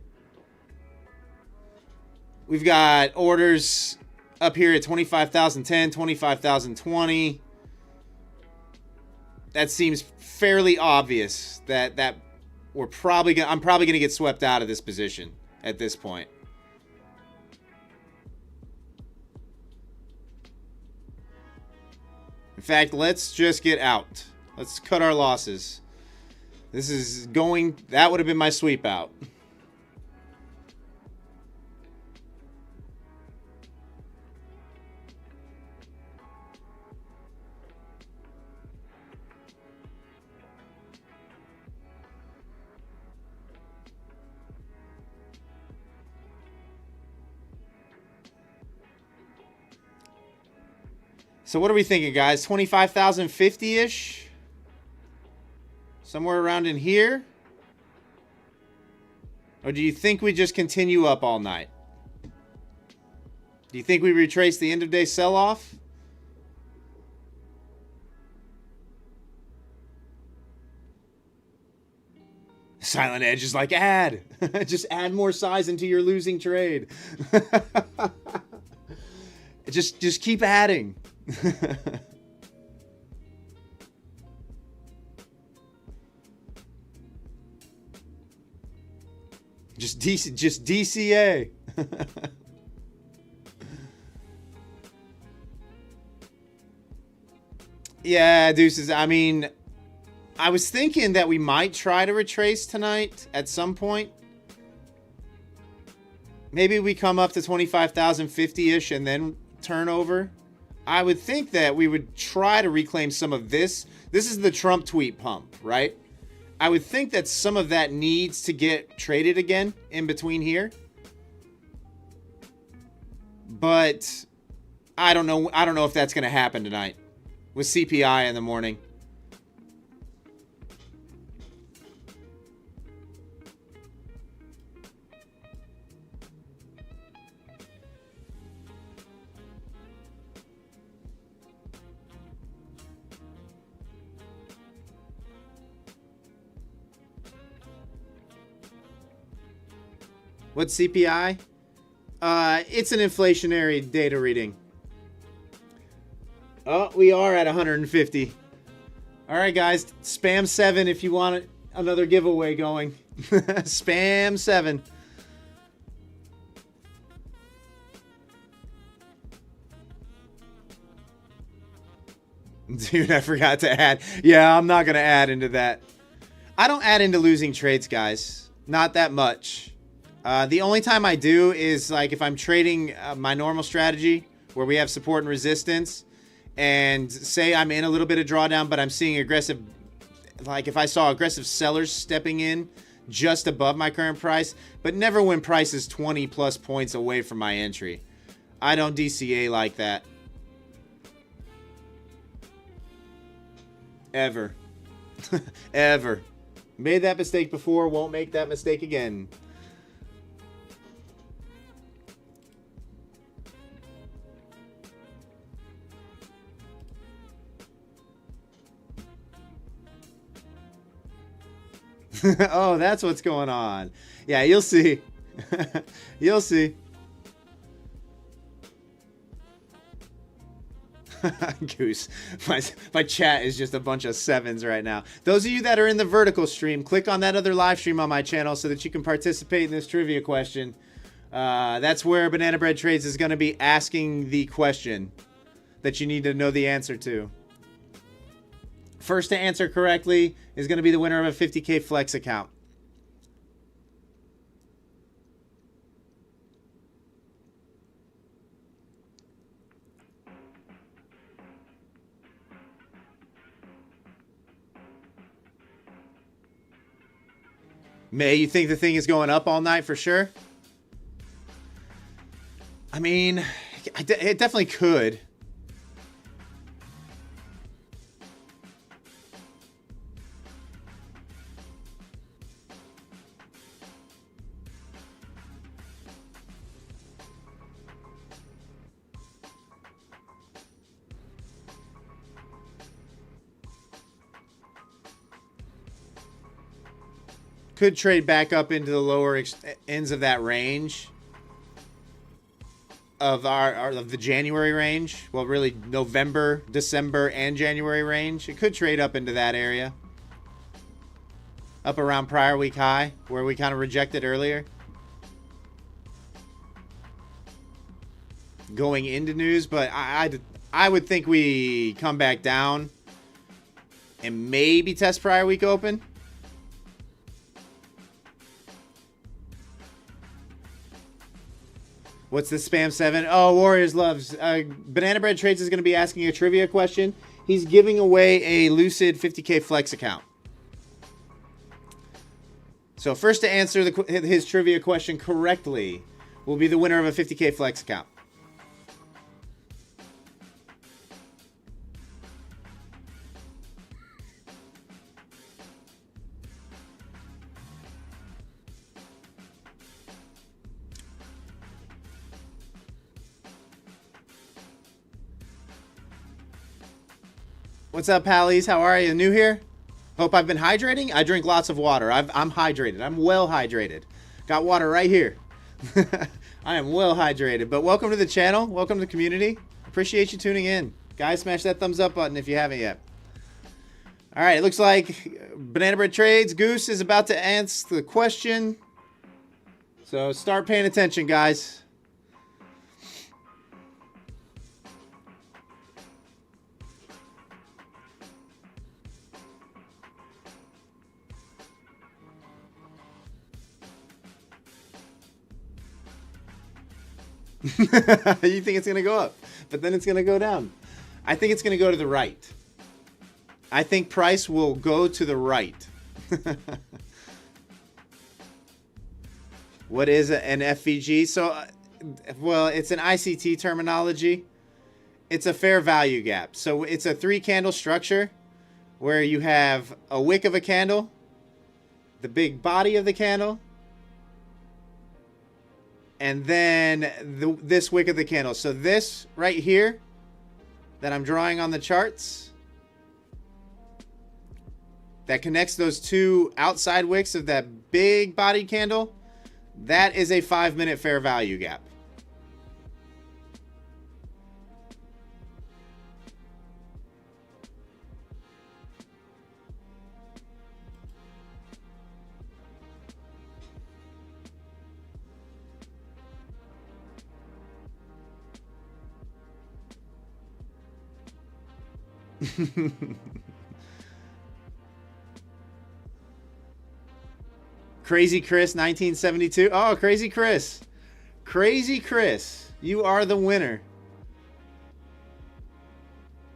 A: We've got orders up here at 25,010, 25,020. That seems fairly obvious that I'm probably gonna get swept out of this position at this point. In fact, let's just get out. Let's cut our losses. This is going... That would have been my sweep out. So what are we thinking, guys? 25,050-ish? Somewhere around in here? Or do you think we just continue up all night? Do you think we retrace the end-of-day sell-off? Silent Edge is like, add. Just add more size into your losing trade. just keep adding. Just DCA. Yeah, Deuces. I mean, I was thinking that we might try to retrace tonight at some point. Maybe we come up to 25,050-ish and then turn over. I would think that we would try to reclaim some of this. This is the Trump tweet pump, right? I would think that some of that needs to get traded again in between here. But I don't know. I don't know if that's going to happen tonight with CPI in the morning. What's CPI? It's an inflationary data reading. Oh, we are at 150. All right, guys. Spam 7 if you want another giveaway going. Spam 7. Dude, I forgot to add. Yeah, I'm not going to add into that. I don't add into losing trades, guys. Not that much. The only time I do is like if I'm trading my normal strategy where we have support and resistance and say I'm in a little bit of drawdown, but I'm seeing aggressive, like if I saw aggressive sellers stepping in just above my current price, but never when price is 20 plus points away from my entry. I don't DCA like that. Ever. Ever. Made that mistake before, won't make that mistake again. Oh, that's what's going on. Yeah, you'll see. You'll see. Goose. My chat is just a bunch of sevens right now. Those of you that are in the vertical stream, click on that other live stream on my channel so that you can participate in this trivia question. That's where Banana Bread Trades is going to be asking the question that you need to know the answer to. First to answer correctly is going to be the winner of a 50K Flex account. May, you think the thing is going up all night for sure? I mean, it definitely could. Could trade back up into the lower ends of that range of the January range. Well, really November, December, and January range. It could trade up into that area, up around prior week high, where we kind of rejected earlier. Going into news, but I would think we come back down and maybe test prior week open. What's the spam 7? Oh, Warriors loves. Banana Bread Trades is going to be asking a trivia question. He's giving away a Lucid 50K Flex account. So first to answer his trivia question correctly will be the winner of a 50K Flex account. What's up, Pallies? How are you? New here? Hope I've been hydrating. I drink lots of water. I'm hydrated. I'm well hydrated. Got water right here. I am well hydrated. But welcome to the channel. Welcome to the community. Appreciate you tuning in. Guys, smash that thumbs up button if you haven't yet. All right, it looks like Banana Bread Trades, Goose is about to answer the question. So start paying attention, guys. You think it's going to go up, but then it's going to go down. I think it's going to go to the right. I think price will go to the right. What is an FVG? So, well, it's an ICT terminology. It's a fair value gap. So it's a 3-candle structure where you have a wick of a candle, the big body of the candle, and then this wick of the candle. So this right here that I'm drawing on the charts, that connects those two outside wicks of that big body candle, that is a 5-minute fair value gap. Crazy Chris 1972. Oh, Crazy Chris. Crazy Chris, you are the winner.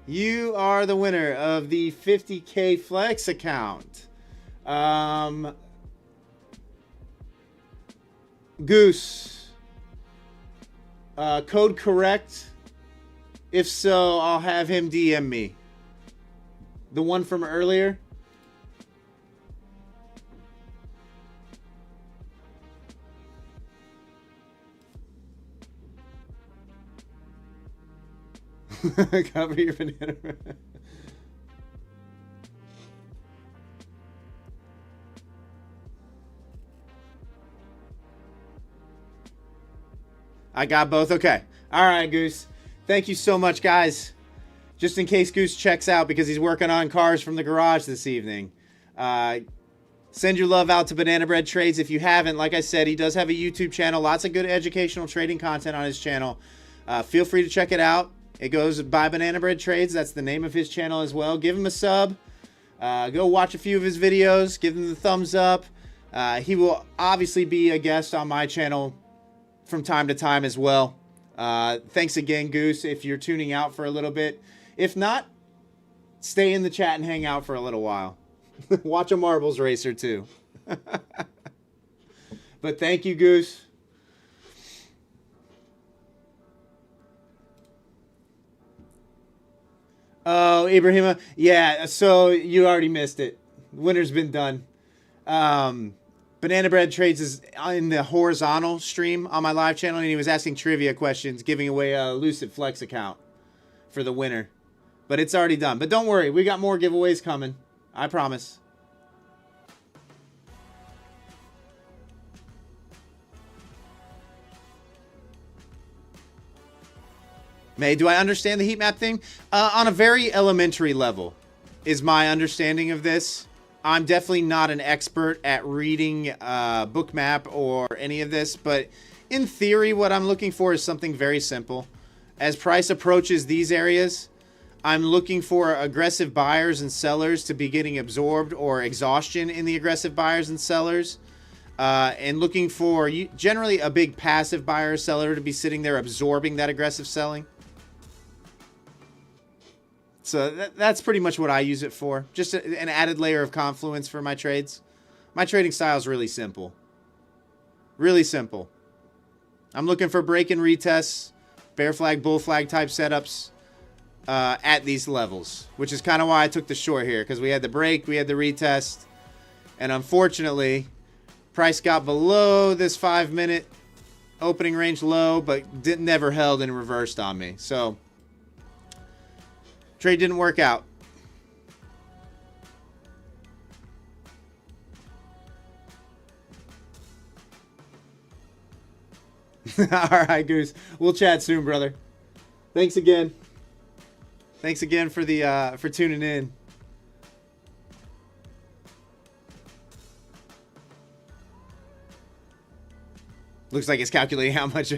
A: You are the winner of the 50K Flex account. Goose. Code correct. If so, I'll have him DM me. The one from earlier. Cover your banana. I got both. Okay. All right, Goose. Thank you so much, guys. Just in case Goose checks out because he's working on cars from the garage this evening. Send your love out to Banana Bread Trades. If you haven't, like I said, he does have a YouTube channel. Lots of good educational trading content on his channel. Feel free to check it out. It goes by Banana Bread Trades. That's the name of his channel as well. Give him a sub. Go watch a few of his videos. Give him the thumbs up. He will obviously be a guest on my channel from time to time as well. Thanks again, Goose, if you're tuning out for a little bit. If not, stay in the chat and hang out for a little while. Watch a marbles race or two. But thank you, Goose. Oh, Ibrahima. Yeah, so you already missed it. Winner's been done. Banana Bread Trades is in the horizontal stream on my live channel, and he was asking trivia questions, giving away a Lucid Flex account for the winner. But it's already done. But don't worry, we got more giveaways coming. I promise. May, do I understand the heat map thing? On a very elementary level is my understanding of this. I'm definitely not an expert at reading book map or any of this, but in theory, what I'm looking for is something very simple. As price approaches these areas, I'm looking for aggressive buyers and sellers to be getting absorbed or exhaustion in the aggressive buyers and sellers. And looking for generally a big passive buyer or seller to be sitting there absorbing that aggressive selling. So that's pretty much what I use it for. Just an added layer of confluence for my trades. My trading style is really simple. Really simple. I'm looking for break and retests, bear flag, bull flag type setups at these levels, which is kind of why I took the short here, because we had the break, we had the retest, and unfortunately, price got below this 5-minute opening range low, but never held and reversed on me. So trade didn't work out. All right, Goose. We'll chat soon, brother. Thanks again. Thanks again for the for tuning in. Looks like it's calculating how much.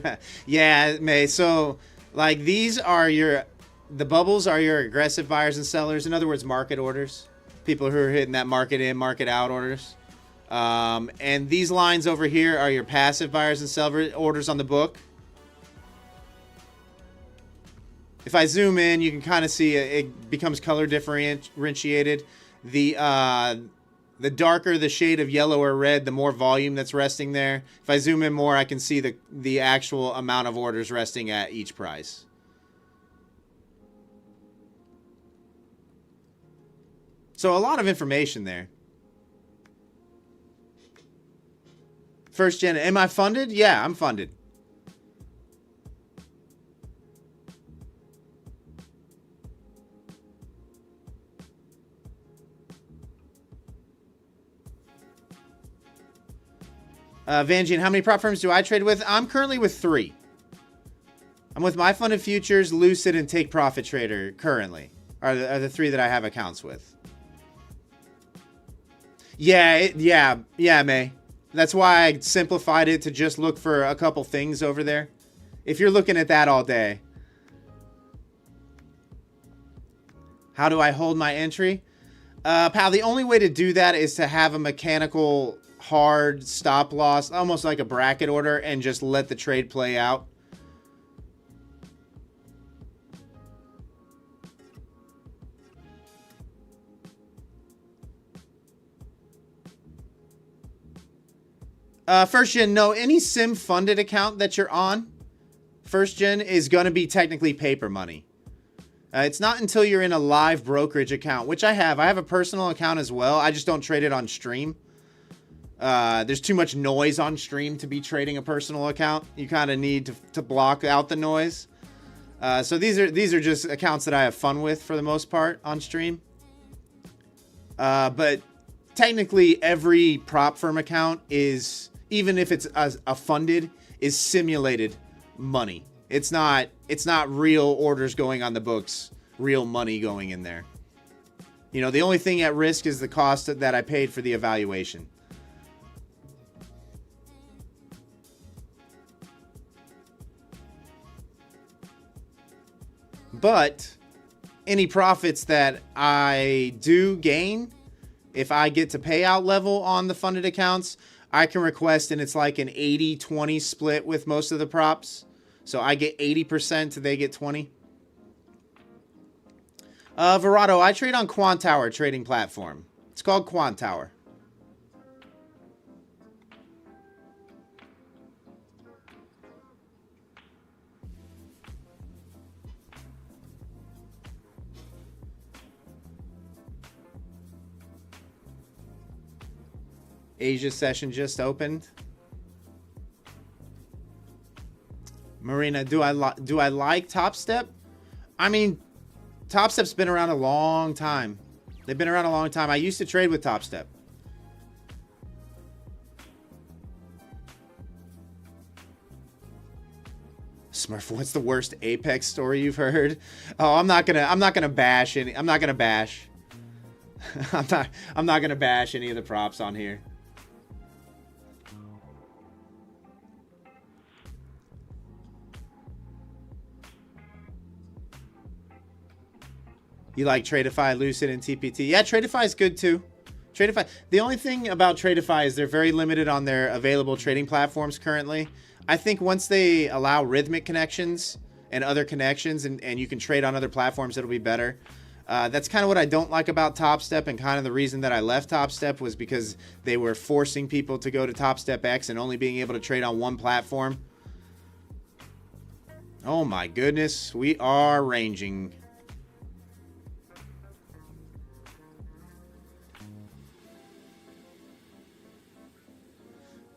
A: Yeah, it may. So, like, these are the bubbles are your aggressive buyers and sellers. In other words, market orders. People who are hitting that market in, market out orders. And these lines over here are your passive buyers and sellers orders on the book. If I zoom in, you can kind of see it becomes color differentiated. The darker the shade of yellow or red, the more volume that's resting there. If I zoom in more, I can see the actual amount of orders resting at each price. So a lot of information there. First gen, am I funded? Yeah, I'm funded. Vanjin, how many prop firms do I trade with? I'm currently with 3. I'm with MyFundedFutures, Lucid, and Take Profit Trader currently. Are the 3 that I have accounts with. Yeah, May. That's why I simplified it to just look for a couple things over there. If you're looking at that all day. How do I hold my entry? Pal, the only way to do that is to have a mechanical hard stop loss, almost like a bracket order, and just let the trade play out. First gen, no, any sim funded account that you're on, first gen is going to be technically paper money. It's not until you're in a live brokerage account, which I have. I have a personal account as well. I just don't trade it on stream. There's too much noise on stream to be trading a personal account. You kind of need to block out the noise. So these are just accounts that I have fun with for the most part on stream. But technically every prop firm account is, even if it's a funded, is simulated money. It's not real orders going on the books, real money going in there. You know, the only thing at risk is the cost that I paid for the evaluation. But any profits that I do gain, if I get to payout level on the funded accounts, I can request, and it's like an 80-20 split with most of the props. So I get 80%, they get 20. Verado, I trade on Quantower trading platform. It's called Quantower. Asia session just opened. Marina, do I like Top Step? I mean, Top Step's been around a long time. They've been around a long time. I used to trade with Top Step. Smurf, what's the worst Apex story you've heard? Oh, I'm not gonna bash any. I'm not gonna bash. I'm not gonna bash any of the props on here. You like Tradeify, Lucid, and TPT? Yeah, Tradeify is good too. Tradeify. The only thing about Tradeify is they're very limited on their available trading platforms currently. I think once they allow rhythmic connections and other connections, and you can trade on other platforms, it'll be better. That's kind of what I don't like about Top Step, and kind of the reason that I left Top Step was because they were forcing people to go to Top Step X and only being able to trade on one platform. Oh my goodness, we are ranging.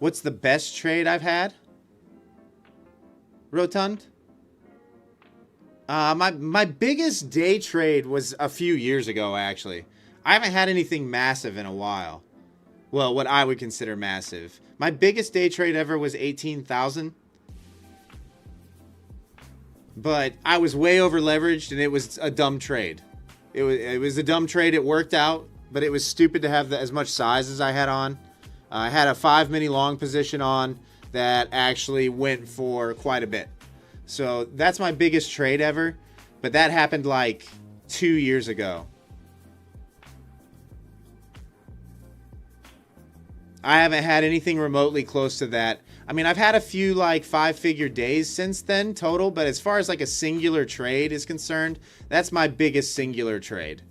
A: What's the best trade I've had? Rotund? My biggest day trade was a few years ago, actually. I haven't had anything massive in a while. Well, what I would consider massive. My biggest day trade ever was 18,000. But I was way over leveraged, and it was a dumb trade. It was a dumb trade. It worked out, but it was stupid to have as much size as I had on. I had a 5 mini long position on that actually went for quite a bit. So that's my biggest trade ever. But that happened like 2 years ago. I haven't had anything remotely close to that. I mean, I've had a few like 5-figure days since then total. But as far as like a singular trade is concerned, that's my biggest singular trade.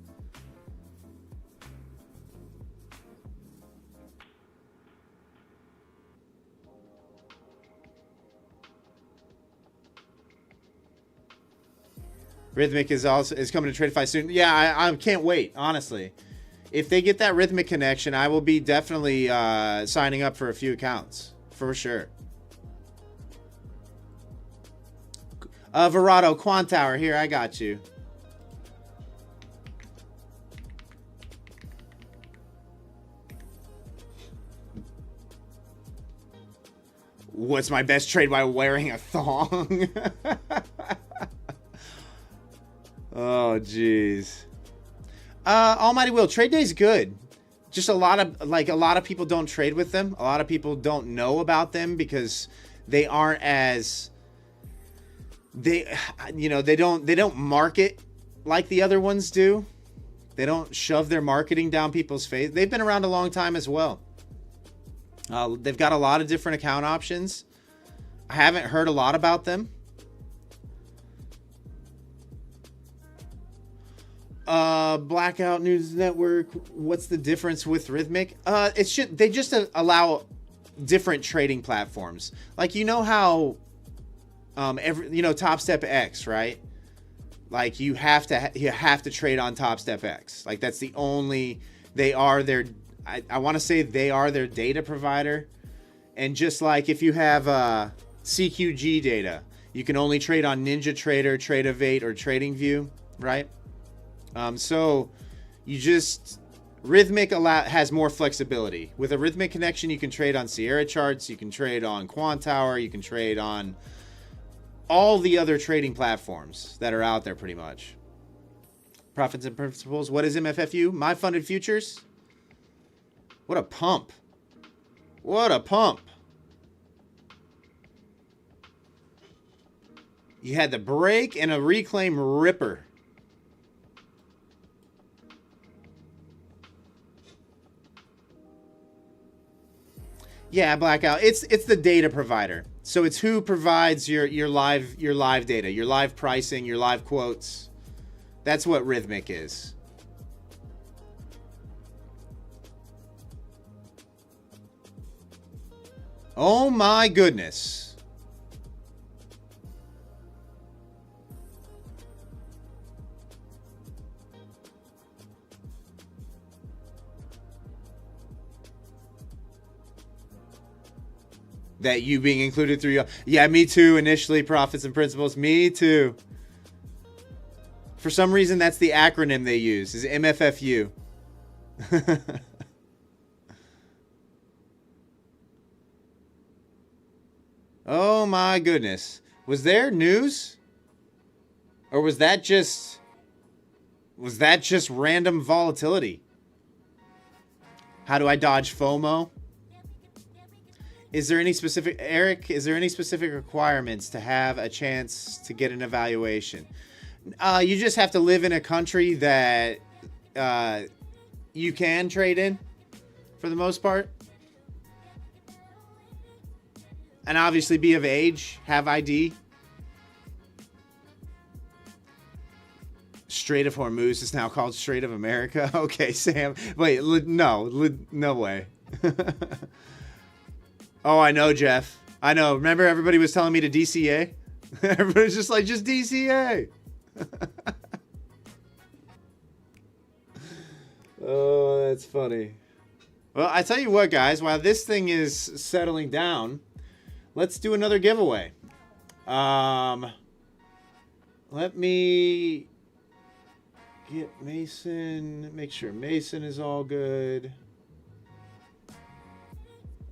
A: Rhythmic is coming to Tradeify soon. Yeah, I can't wait, honestly. If they get that Rhythmic connection, I will be definitely signing up for a few accounts. For sure. Verado, Quantower, here, I got you. What's my best trade while wearing a thong? Oh, jeez. Almighty Will, trade day's good. Just a lot of people don't trade with them. A lot of people don't know about them because they aren't as they don't market like the other ones do. They don't shove their marketing down people's face. They've been around a long time as well. They've got a lot of different account options. I haven't heard a lot about them. Blackout News Network. What's the difference with Rhythmic? They just allow different trading platforms. Like, you know how Top Step X, right? Like you have to trade on Top Step X. Like that's the only, they are their, I want to say they are their data provider. And just like if you have CQG data, you can only trade on NinjaTrader, Tradeovate, or TradingView, right? So you just, Rhythmic has more flexibility. With a Rhythmic connection, you can trade on Sierra charts, you can trade on Quantower, you can trade on all the other trading platforms that are out there pretty much. Profits and principles. What is MFFU? My Funded Futures. What a pump. What a pump. You had the break and a reclaim ripper. Yeah, blackout. It's the data provider. So it's who provides your live data, your live pricing, your live quotes. That's what Rhythmic is. Oh my goodness. That you being included through your... Yeah, me too. Initially, Profits and Principles. Me too. For some reason, that's the acronym they use, is MFFU. Oh my goodness. Was there news? Or was that just random volatility? How do I dodge FOMO? Is there any specific, Eric, is there any specific requirements to have a chance to get an evaluation? You just have to live in a country that you can trade in for the most part. And obviously be of age, have ID. Strait of Hormuz is now called Strait of America. Okay, Sam. Wait, no way. Oh, I know, Jeff. I know. Remember everybody was telling me to DCA? Everybody's just like, just DCA. Oh, that's funny. Well, I tell you what, guys. While this thing is settling down, let's do another giveaway. Let me get Mason. Make sure Mason is all good.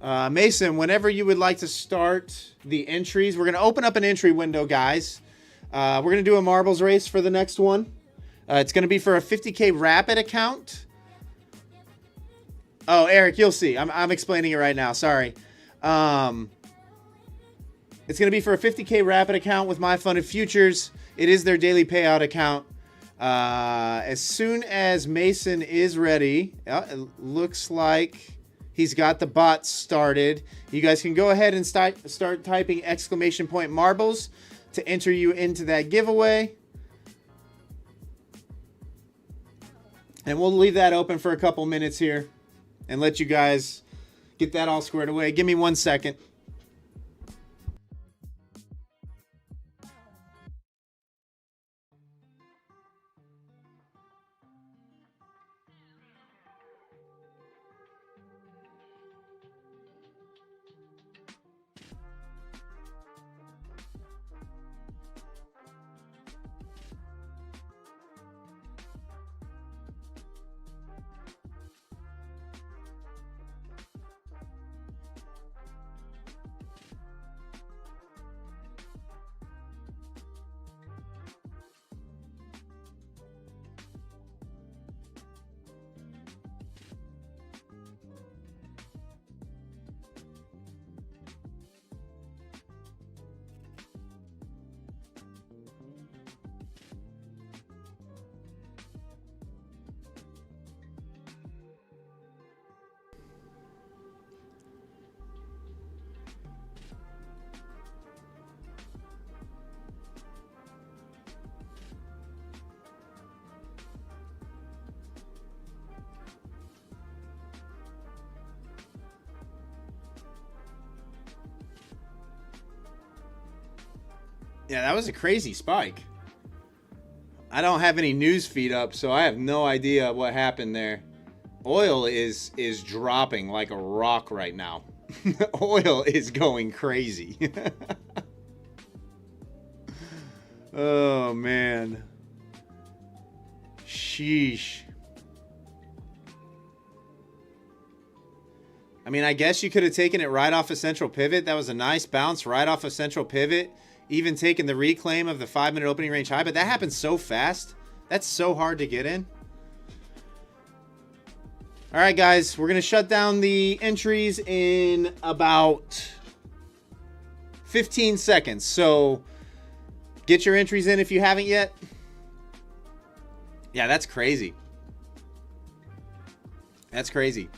A: Mason, whenever you would like to start the entries, we're going to open up an entry window, guys. We're going to do a marbles race for the next one. It's going to be for a 50K rapid account. Oh, Eric, you'll see. I'm explaining it right now. Sorry. It's going to be for a 50K rapid account with MyFundedFutures. It is their daily payout account. As soon as Mason is ready, it looks like he's got the bot started. You guys can go ahead and start typing !marbles to enter you into that giveaway. And we'll leave that open for a couple minutes here and let you guys get that all squared away. Give me 1 second. Yeah, that was a crazy spike. I don't have any news feed up, so I have no idea what happened there. Oil is dropping like a rock right now. Oil is going crazy. Oh, man. Sheesh. I mean, I guess you could have taken it right off a central pivot. That was a nice bounce right off a central pivot. even taken the reclaim of the 5-minute opening range high, but that happens so fast. That's so hard to get in. All right, guys, we're going to shut down the entries in about 15 seconds. So get your entries in if you haven't yet. Yeah, that's crazy. That's crazy.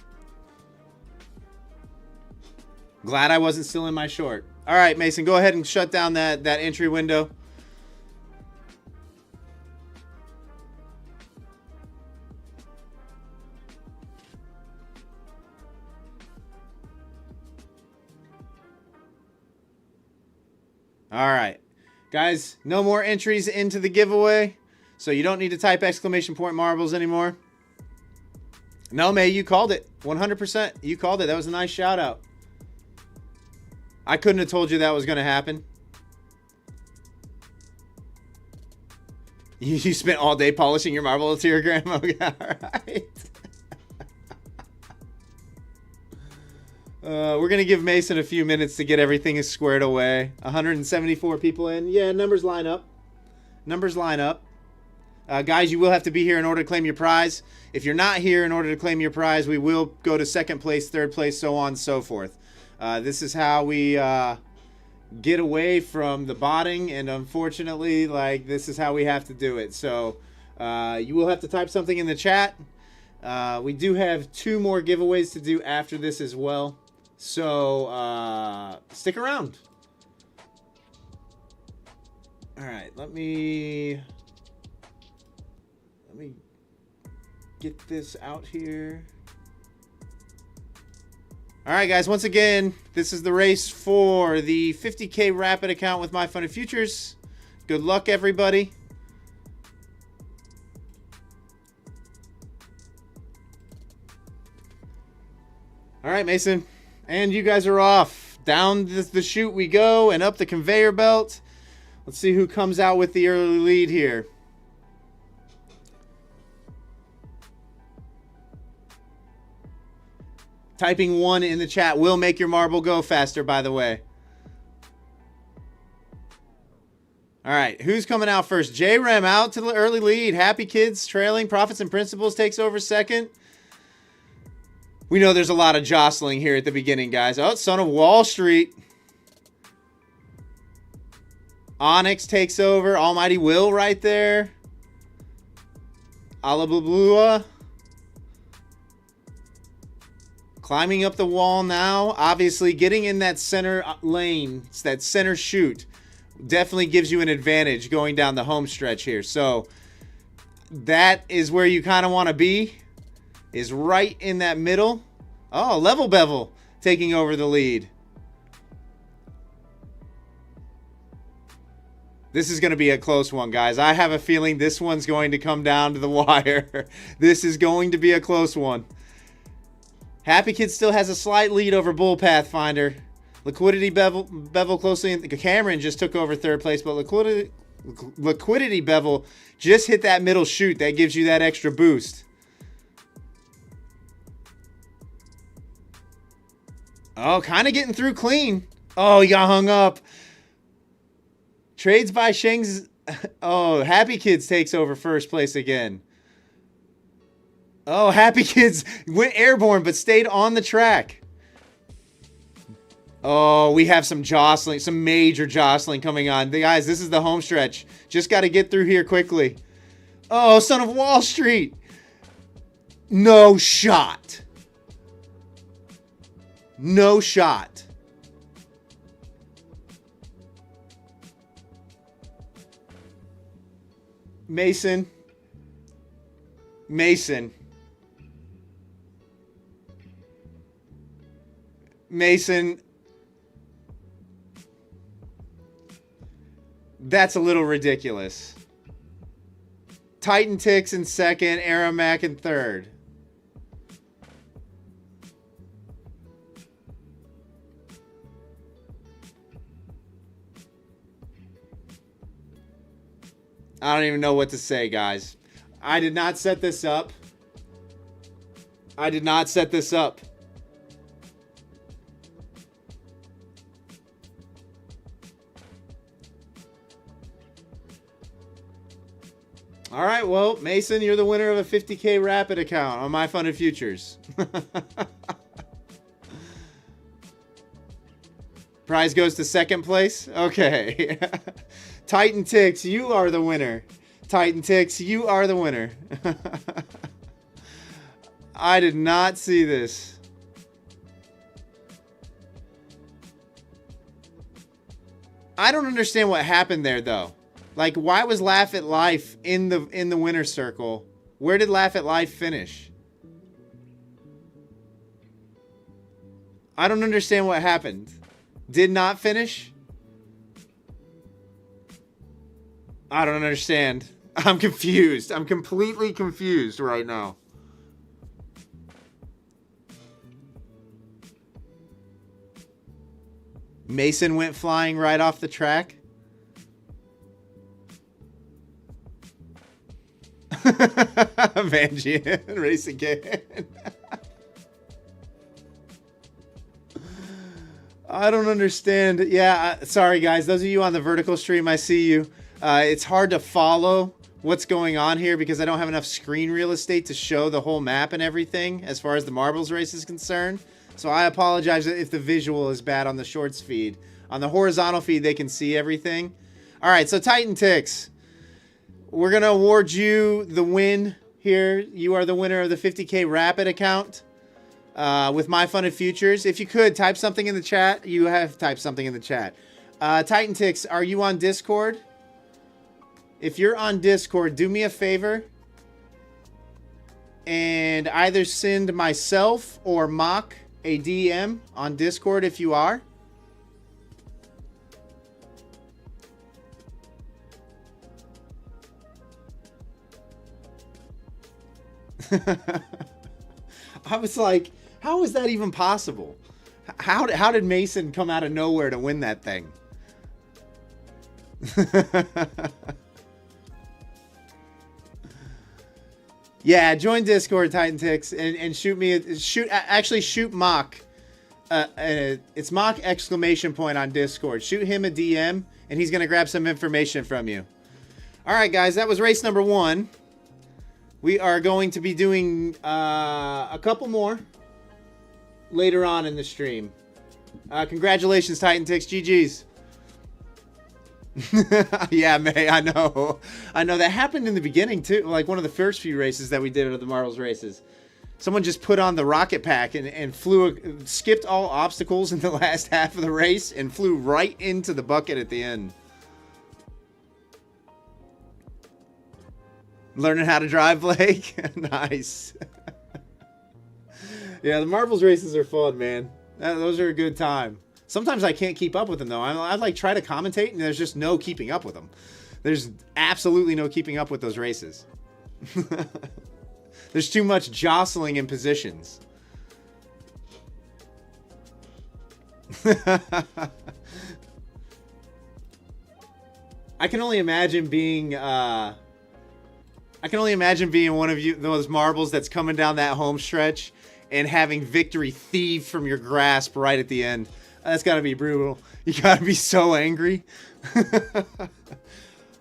A: Glad I wasn't still in my short. All right, Mason, go ahead and shut down that entry window. All right, guys, no more entries into the giveaway, so you don't need to type exclamation point marbles anymore. No, May, you called it. 100%. You called it. That was a nice shout out. I couldn't have told you that was going to happen. You spent all day polishing your marble telegram. Okay, all right. We're going to give Mason a few minutes to get everything squared away. 174 people in. Yeah, numbers line up. Numbers line up. Guys, you will have to be here in order to claim your prize. If you're not here in order to claim your prize, we will go to second place, third place, so on and so forth. This is how we get away from the botting, and unfortunately, like, this is how we have to do it. So you will have to type something in the chat. We do have 2 more giveaways to do after this as well. So stick around. All right, let me get this out here. All right, guys, once again, this is the race for the 50K Rapid account with MyFundedFutures. Good luck, everybody. All right, Mason. And you guys are off. Down the chute we go and up the conveyor belt. Let's see who comes out with the early lead here. Typing 1 in the chat will make your marble go faster, by the way. All right, who's coming out first? J-Rem out to the early lead. Happy Kids trailing. Profits and Principles takes over second. We know there's a lot of jostling here at the beginning, guys. Oh, Son of Wall Street. Onyx takes over. Almighty Will right there. Alablua. Climbing up the wall now. Obviously, getting in that center lane, that center chute, definitely gives you an advantage going down the home stretch here. So that is where you kind of want to be, is right in that middle. Oh, Level Bevel taking over the lead. This is going to be a close one, guys. I have a feeling this one's going to come down to the wire. This is going to be a close one. Happy Kid still has a slight lead over Bull Pathfinder. Liquidity Bevel closely in. Cameron just took over third place, but Liquidity Bevel just hit that middle chute. That gives you that extra boost. Oh, kind of getting through clean. Oh, you got hung up. Trades by Sheng's. Oh, Happy Kids takes over first place again. Oh, Happy Kids went airborne but stayed on the track. Oh, we have some jostling, some major jostling coming on. Guys, this is the home stretch. Just got to get through here quickly. Oh, Son of Wall Street. No shot. No shot. Mason. Mason. That's a little ridiculous. Titan Ticks in second, Aramac in third. I don't even know what to say, guys. I did not set this up. I did not set this up. All right, well, Mason, you're the winner of a 50K Rapid account on MyFundedFutures. Prize goes to second place? Okay. Titan Tix, you are the winner. Titan Tix, you are the winner. I did not see this. I don't understand what happened there, though. Like, why was Laugh at Life in the winner's circle? Where did Laugh at Life finish? I don't understand what happened. Did not finish? I don't understand. I'm confused. I'm completely confused right now. Mason went flying right off the track. Vanjian, race again. I don't understand. Yeah, sorry guys. Those of you on the vertical stream, I see you. It's hard to follow what's going on here because I don't have enough screen real estate to show the whole map and everything as far as the marbles race is concerned. So I apologize if the visual is bad on the shorts feed. On the horizontal feed, they can see everything. All right, so Titan Tix, we're going to award you the win here. You are the winner of the 50K Rapid account with MyFundedFutures. If you could, type something in the chat. You have typed something in the chat. Titan Tix, are you on Discord? If you're on Discord, do me a favor and either send myself or Mock a DM on Discord if you are. I was like, how is that even possible? How did Mason come out of nowhere to win that thing? Yeah, join Discord, Titan Tix, and shoot me. Actually shoot Mock. It's Mock exclamation point on Discord. Shoot him a DM, and he's gonna grab some information from you. All right, guys, that was race number 1. We are going to be doing a couple more later on in the stream. Congratulations, Titan Tix. GG's. Yeah, May, I know. I know that happened in the beginning too. Like one of the first few races that we did of the marbles races. Someone just put on the rocket pack and skipped all obstacles in the last half of the race and flew right into the bucket at the end. Learning how to drive, Blake? Nice. Yeah, the marbles races are fun, man. Those are a good time. Sometimes I can't keep up with them, though. I like try to commentate, and there's just no keeping up with them. There's absolutely no keeping up with those races. There's too much jostling in positions. I can only imagine being one of you, those marbles that's coming down that home stretch and having victory thieved from your grasp right at the end. That's got to be brutal. You got to be so angry.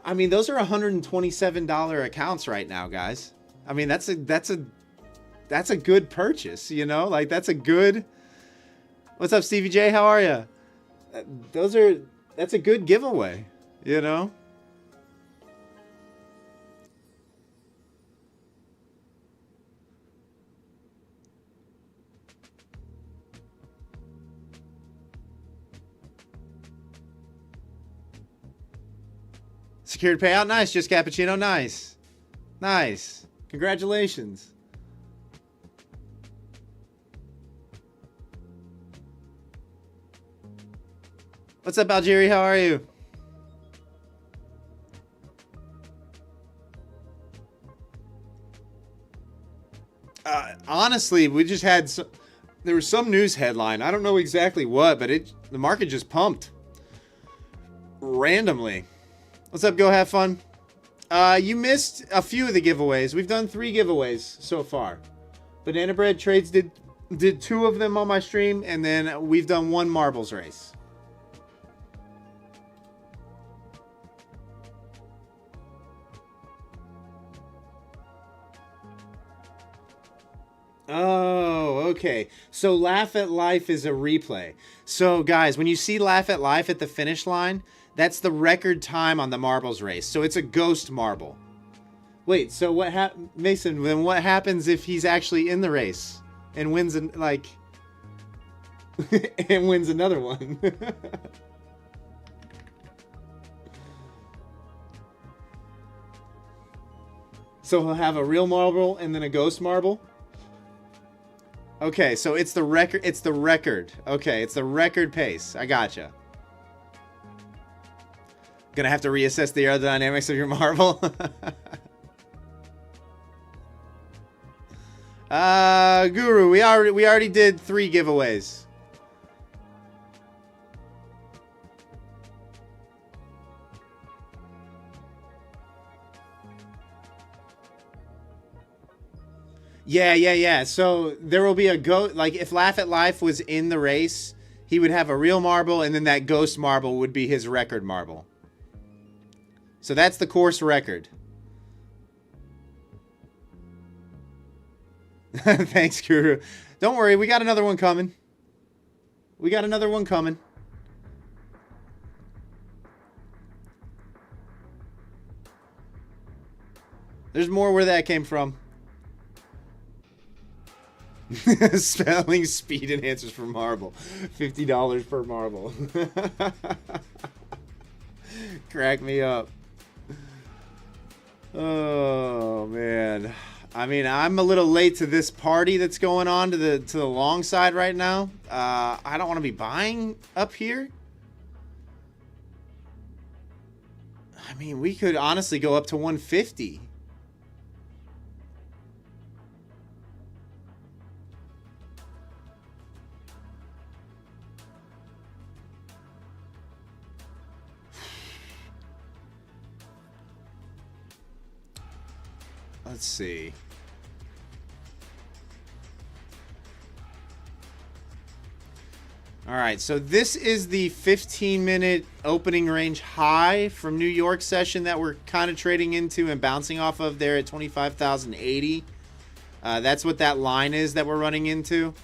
A: I mean, those are $127 accounts right now, guys. I mean, that's a good purchase, you know? Like that's a good. What's up, Stevie J? How are you? That's a good giveaway, you know? Secured payout. Nice. Just cappuccino. Nice. Nice. Congratulations. What's up, Algeri? How are you? Honestly, we just had there was some news headline. I don't know exactly what, but the market just pumped randomly. What's up? Go have fun. You missed a few of the giveaways. We've done 3 giveaways so far. Banana Bread Trades did 2 of them on my stream, and then we've done 1 marbles race. Oh, okay. So Laugh at Life is a replay. So guys, when you see Laugh at Life at the finish line, that's the record time on the marbles race. So it's a ghost marble. Wait, so what Mason, then what happens if he's actually in the race and wins and wins another one? So he'll have a real marble and then a ghost marble? Okay, so it's the record. It's the record. Okay, it's the record pace. I gotcha. Gonna have to reassess the aerodynamics of your marble. Guru, we already did 3 giveaways. Yeah. So there will be a like if Laugh at Life was in the race, he would have a real marble, and then that ghost marble would be his record marble. So that's the course record. Thanks, Guru. Don't worry, we got another one coming. We got another one coming. There's more where that came from. Spelling speed enhancers for marble. $50 per marble. Crack me up. Oh, man. I mean, I'm a little late to this party that's going on to the long side right now. I don't want to be buying up here. I mean, we could honestly go up to 150. Let's see. All right, so this is the 15-minute opening range high from New York session that we're kind of trading into and bouncing off of there at 25,080. That's what that line is that we're running into.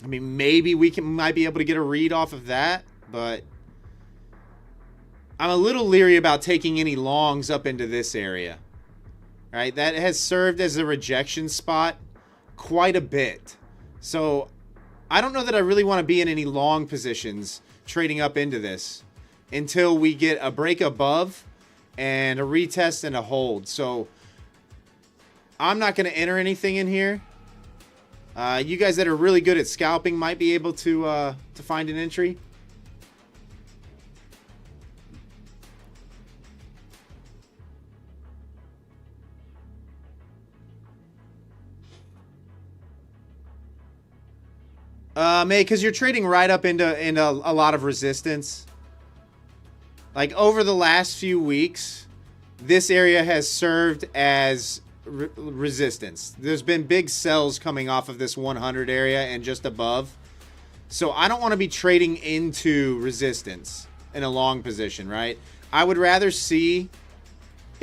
A: I mean, maybe we might be able to get a read off of that, but I'm a little leery about taking any longs up into this area. All right, that has served as a rejection spot quite a bit. So I don't know that I really want to be in any long positions trading up into this until we get a break above and a retest and a hold. So I'm not going to enter anything in here. You guys that are really good at scalping might be able to find an entry. May, because you're trading right up into a lot of resistance. Like over the last few weeks, this area has served as resistance. There's been big sells coming off of this 100 area and just above. So I don't want to be trading into resistance in a long position, right? I would rather see,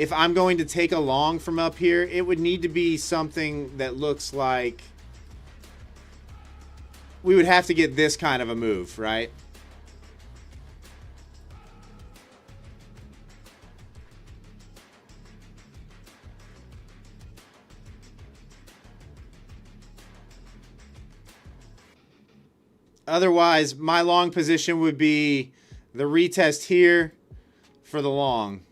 A: if I'm going to take a long from up here, it would need to be something that looks like we would have to get this kind of a move, right? Otherwise, my long position would be the retest here for the long.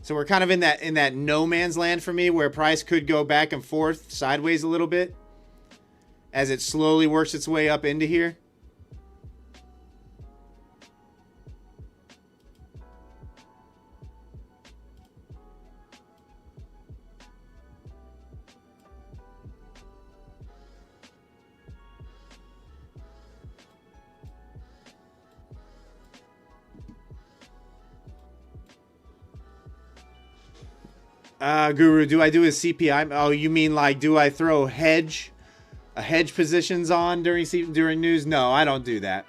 A: So we're kind of in that no man's land for me, where price could go back and forth sideways a little bit as it slowly works its way up into here. Guru, do I do a CPI? Oh, you mean like, do I throw hedge positions on during news? No, I don't do that.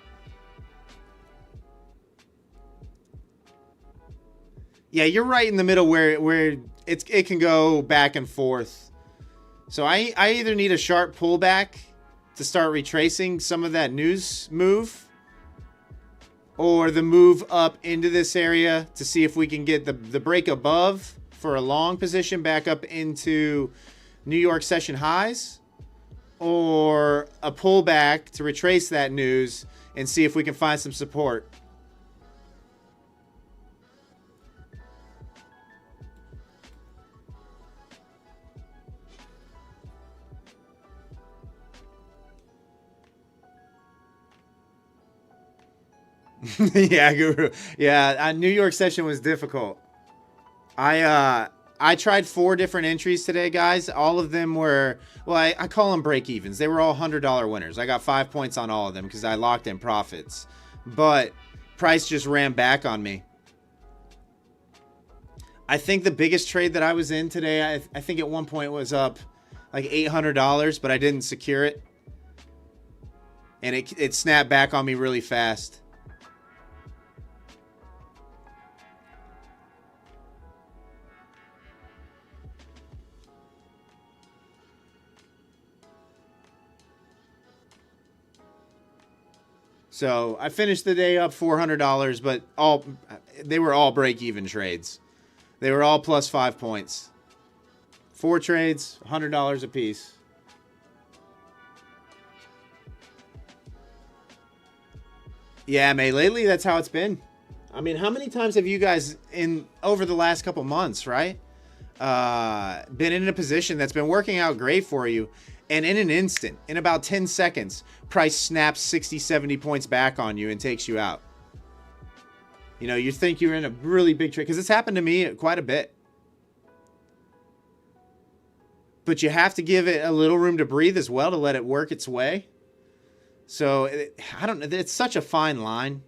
A: Yeah, you're right in the middle where it can go back and forth. So I either need a sharp pullback to start retracing some of that news move, or the move up into this area to see if we can get the break above for a long position back up into New York session highs, or a pullback to retrace that news and see if we can find some support. Yeah, Guru. Yeah, New York session was difficult. I tried 4 different entries today, guys. All of them were, well, I call them break evens. They were all $100 winners. I got 5 points on all of them because I locked in profits. But price just ran back on me. I think the biggest trade that I was in today, I think at one point was up like $800, but I didn't secure it. And it snapped back on me really fast. So I finished the day up $400, but they were all break-even trades. They were all plus 5 points. 4 trades, $100 a piece. Yeah, May, lately that's how it's been. I mean, how many times have you guys over the last couple months, right? Been in a position that's been working out great for you, and in an instant, in about 10 seconds, price snaps 60, 70 points back on you and takes you out. You know, you think you're in a really big trade, because it's happened to me quite a bit. But you have to give it a little room to breathe as well to let it work its way. So, I don't know. It's such a fine line.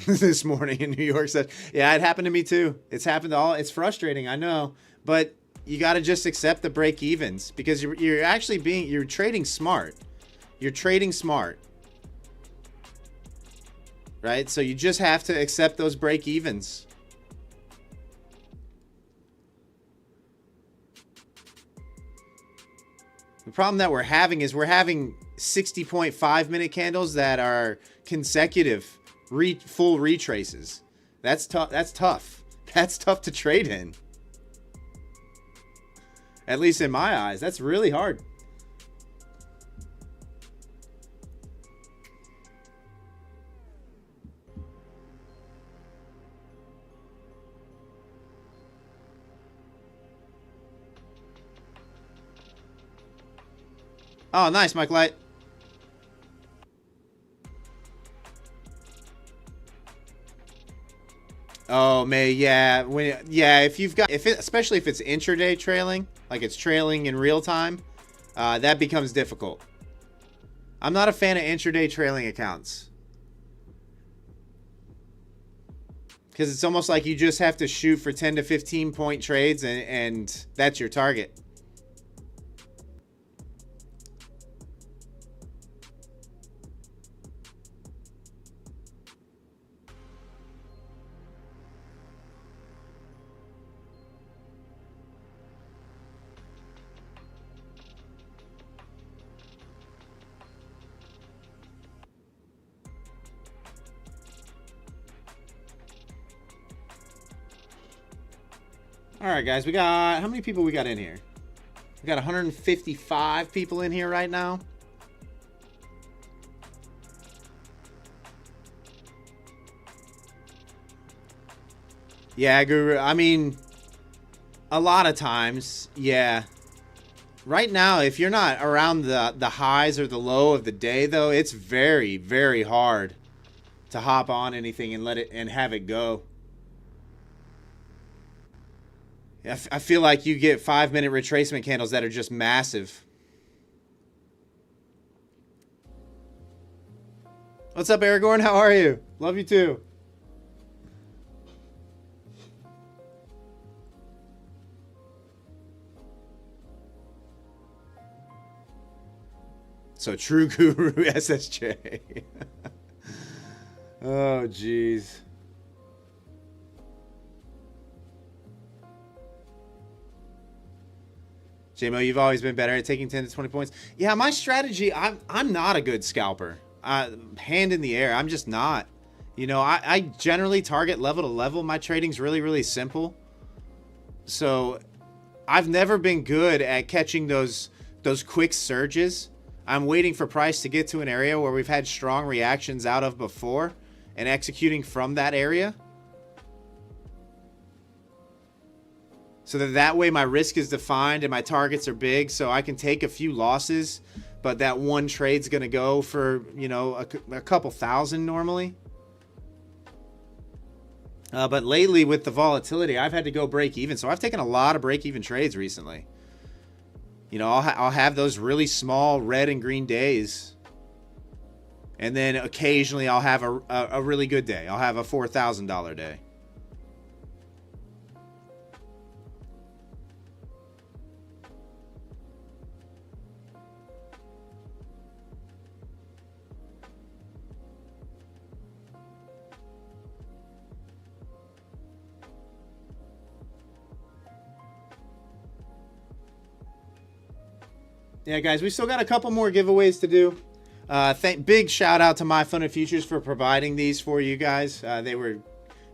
A: This morning in New York said, yeah, it happened to me too. It's happened it's frustrating, I know, but you got to just accept the break evens, because you're actually you're trading smart. You're trading smart, right? So you just have to accept those break evens. The problem that we're having is we're having 60.5 minute candles that are consecutive full retraces. That's tough. That's tough. That's tough to trade in. At least in my eyes, that's really hard. Oh, nice, Mike Light. Oh, May, yeah. If you've got, especially if it's intraday trailing, like it's trailing in real time, that becomes difficult. I'm not a fan of intraday trailing accounts, because it's almost like you just have to shoot for 10 to 15 point trades, and that's your target. All right, guys, we got, how many people we got in here? We got 155 people in here right now. Yeah, Guru, I mean, a lot of times, yeah. Right now, if you're not around the highs or the low of the day, though, it's very, very hard to hop on anything and let it and have it go. I feel like you get 5 minute retracement candles that are just massive. What's up, Aragorn? How are you? Love you too. So true guru SSJ. Oh, jeez. JMO, you've always been better at taking 10 to 20 points. Yeah, my strategy, I'm not a good scalper. Hand in the air, I'm just not. You know, I generally target level to level. My trading's really, really simple. So I've never been good at catching those quick surges. I'm waiting for price to get to an area where we've had strong reactions out of before and executing from that area. So that way my risk is defined and my targets are big, so I can take a few losses, but that one trade's going to go for, you know, a couple thousand normally. But lately with the volatility, I've had to go break even. So I've taken a lot of break even trades recently. You know, I'll have those really small red and green days. And then occasionally I'll have a really good day. I'll have a $4,000 day. Yeah, guys, we still got a couple more giveaways to do. Big shout out to MyFundedFutures for providing these for you guys. They were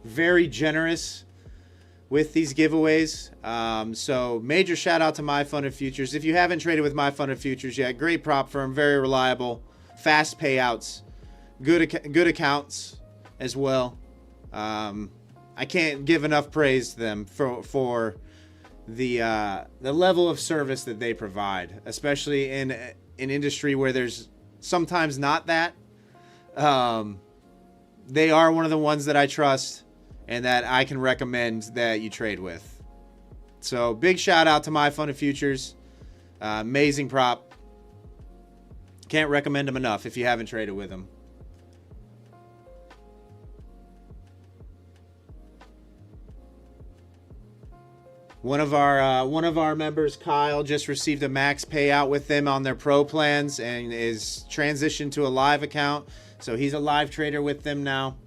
A: very generous with these giveaways. So major shout out to MyFundedFutures. If you haven't traded with MyFundedFutures yet, great prop firm, very reliable, fast payouts, good accounts as well. I can't give enough praise to them for the level of service that they provide, especially in an industry where there's sometimes not that. They are one of the ones that I trust and that I can recommend that you trade with. So big shout out to MyFundedFutures. Amazing prop. Can't recommend them enough if you haven't traded with them. One of our members, Kyle, just received a max payout with them on their pro plans and is transitioned to a live account. So he's a live trader with them now.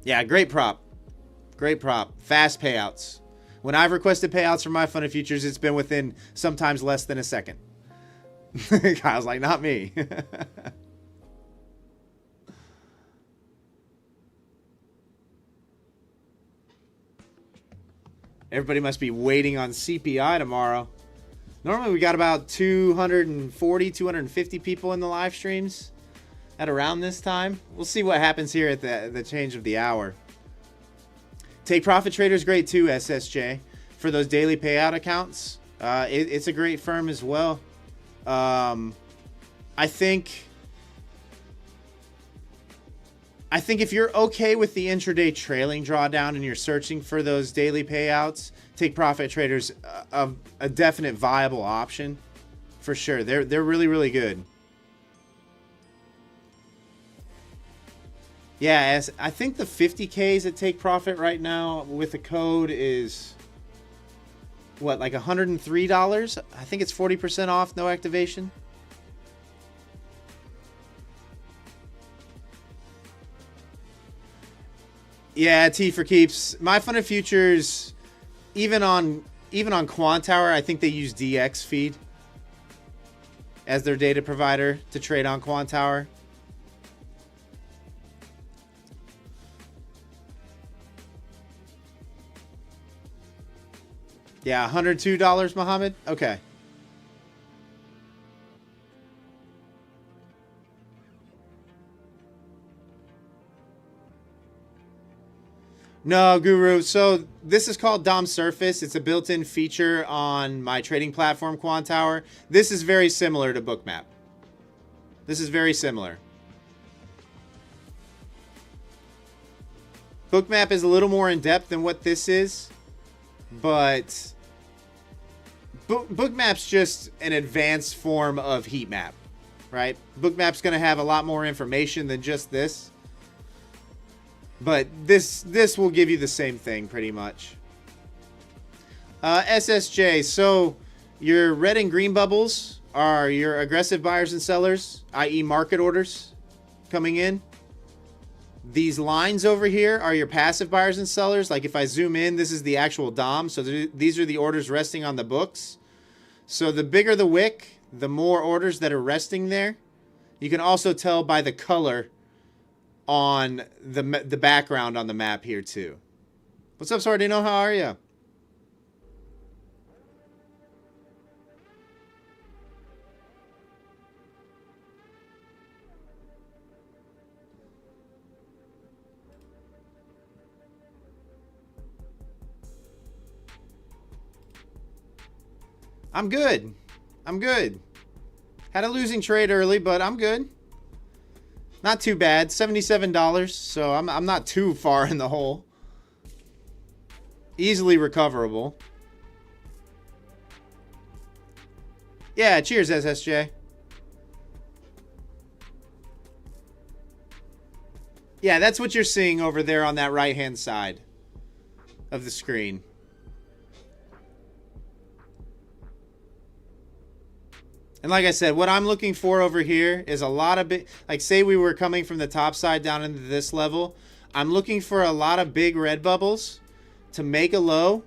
A: Yeah, great prop. Great prop. Fast payouts. When I've requested payouts from MyFundedFutures, it's been within sometimes less than a second. Kyle's like, not me. Everybody must be waiting on CPI tomorrow. Normally we got about 240, 250 people in the live streams at around this time. We'll see what happens here at the change of the hour. Take Profit Trader is great too, SSJ. For those daily payout accounts, it's a great firm as well. I think if you're okay with the intraday trailing drawdown and you're searching for those daily payouts, Take Profit Trader's a definite viable option for sure. They're really, really good. Yeah, I think the 50Ks at Take Profit right now with the code is what, like $103? I think it's 40% off, no activation. Yeah, T for keeps. MyFundedFutures, even on Quantower, I think they use DX feed as their data provider to trade on Quantower. Yeah, $102, Mohammed. Okay. No, Guru. So this is called DOM Surface. It's a built-in feature on my trading platform, Quantower. This is very similar to Bookmap. This is very similar. Bookmap is a little more in-depth than what this is, but Bookmap's just an advanced form of heat map, right? Bookmap's going to have a lot more information than just this. But this will give you the same thing pretty much. SSJ, so Your red and green bubbles are your aggressive buyers and sellers, i.e. market orders coming in. These lines over here are your passive buyers and sellers. Like if I zoom in, this is the actual DOM. So these are the orders resting on the books. So the bigger the wick, the more orders that are resting there. You can also tell by the color on the background on the map here too. What's up, Sardino? How are you? I'm good. I'm good. Had a losing trade early, but I'm good. Not too bad. $77, so I'm not too far in the hole. Easily recoverable. Yeah, cheers, SSJ. Yeah, that's what you're seeing over there on that right-hand side of the screen. And like I said, what I'm looking for over here is a lot of big, like say we were coming from the top side down into this level. I'm looking for a lot of big red bubbles to make a low,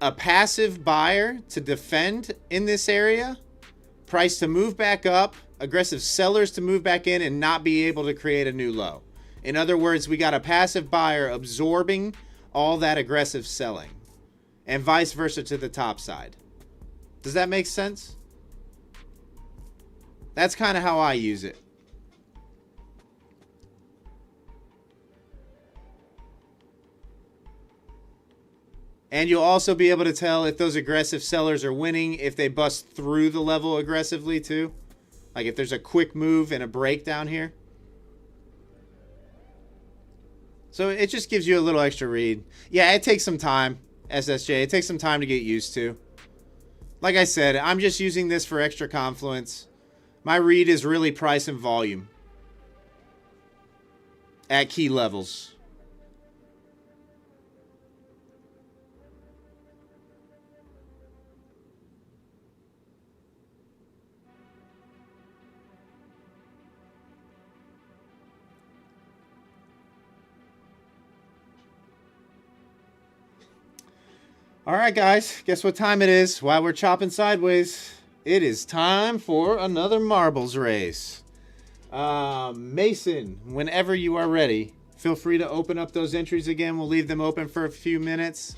A: a passive buyer to defend in this area, price to move back up, aggressive sellers to move back in and not be able to create a new low. In other words, we got a passive buyer absorbing all that aggressive selling and vice versa to the top side. Does that make sense? That's kind of how I use it. And you'll also be able to tell if those aggressive sellers are winning, if they bust through the level aggressively too. Like if there's a quick move and a breakdown here. So it just gives you a little extra read. Yeah, it takes some time, SSJ. It takes some time to get used to. Like I said, I'm just using this for extra confluence. My read is really price and volume at key levels. All right, guys, guess what time it is? While we're chopping sideways, it is time for another marbles race. Mason, whenever you are ready, feel free to open up those entries again. We'll leave them open for a few minutes.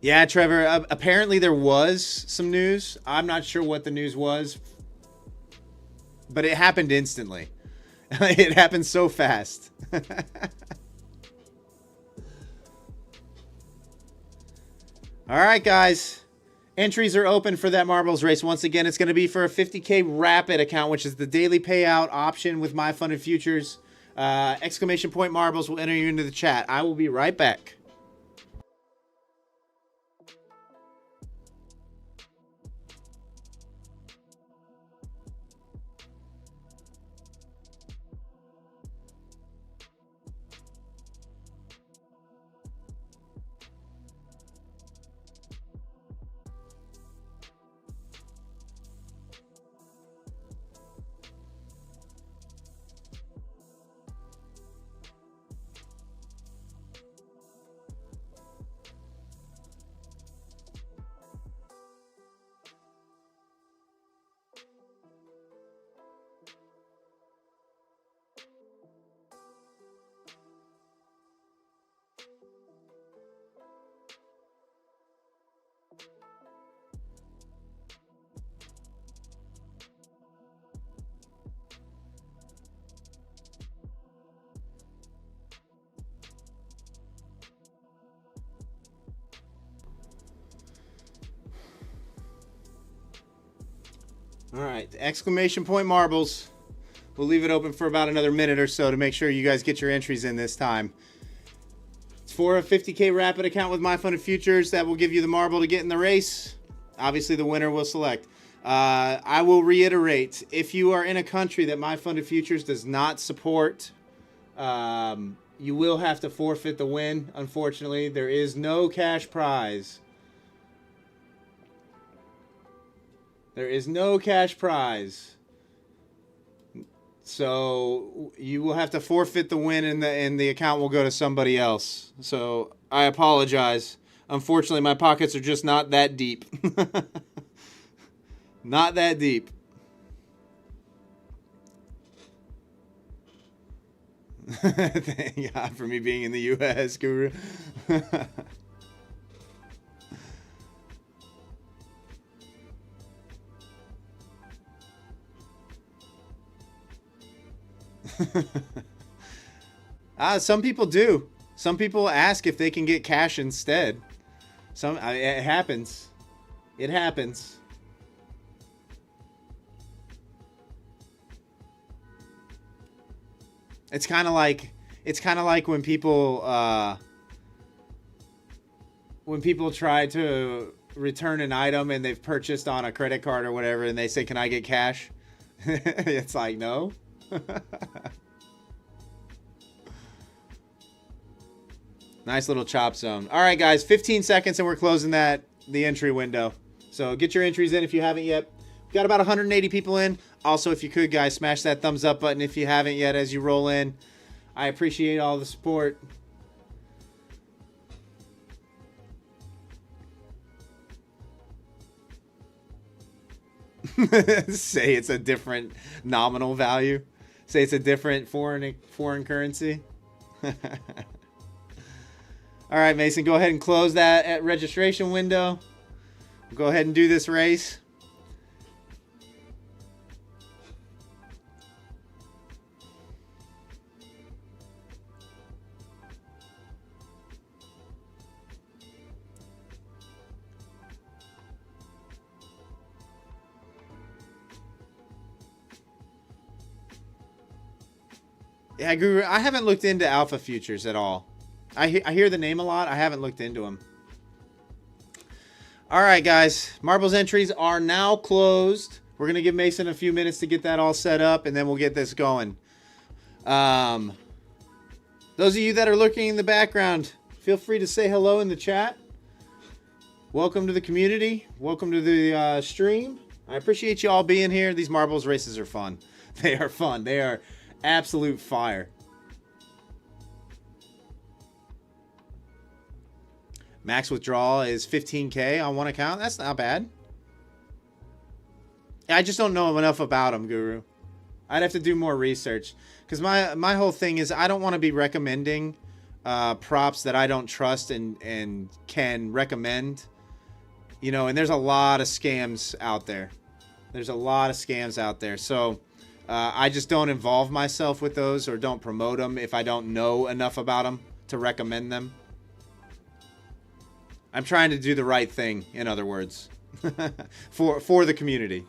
A: Yeah, Trevor, apparently there was some news. I'm not sure what the news was, but it happened instantly. It happened so fast. All right, guys. Entries are open for that marbles race. Once again, it's going to be for a 50K rapid account, which is the daily payout option with MyFundedFutures. Exclamation point marbles will enter you into the chat. I will be right back. All right, exclamation point marbles. We'll leave it open for about another minute or so to make sure you guys get your entries in this time. It's for a 50K rapid account with MyFundedFutures that will give you the marble to get in the race. Obviously, the winner will select. I will reiterate, if you are in a country that MyFundedFutures does not support you will have to forfeit the win. Unfortunately, there is no cash prize. There is no cash prize. So you will have to forfeit the win, and the account will go to somebody else. So I apologize. Unfortunately, my pockets are just not that deep. Not that deep. Thank God for me being in the U.S., Guru. Some people do. Some people ask if they can get cash instead. It happens. It happens. It's kind of like when people try to return an item and they've purchased on a credit card or whatever, and they say, "Can I get cash?" It's like, no. Nice little chop zone. All right, guys, 15 seconds and we're closing the entry window. So get your entries in if you haven't yet. We've got about 180 people in. Also, if you could, guys, smash that thumbs up button if you haven't yet as you roll in. I appreciate all the support. Say it's a different nominal value. Say it's a different foreign currency. All right, Mason, go ahead and close that at registration window. Go ahead and do this race. Yeah, Guru, I haven't looked into alpha futures at all. I hear the name a lot. I haven't looked into them. All right, guys. Marbles entries are now closed. We're going to give Mason a few minutes to get that all set up, and then we'll get this going. Those of you that are lurking in the background, feel free to say hello in the chat. Welcome to the community. Welcome to the stream. I appreciate you all being here. These marbles races are fun. They are fun. They are absolute fire. Max withdrawal is 15K on one account. That's not bad. I just don't know enough about them, Guru. I'd have to do more research. Because my whole thing is I don't want to be recommending props that I don't trust and can recommend. You know, and there's a lot of scams out there. There's a lot of scams out there. So I just don't involve myself with those or don't promote them if I don't know enough about them to recommend them. I'm trying to do the right thing, in other words, for the community.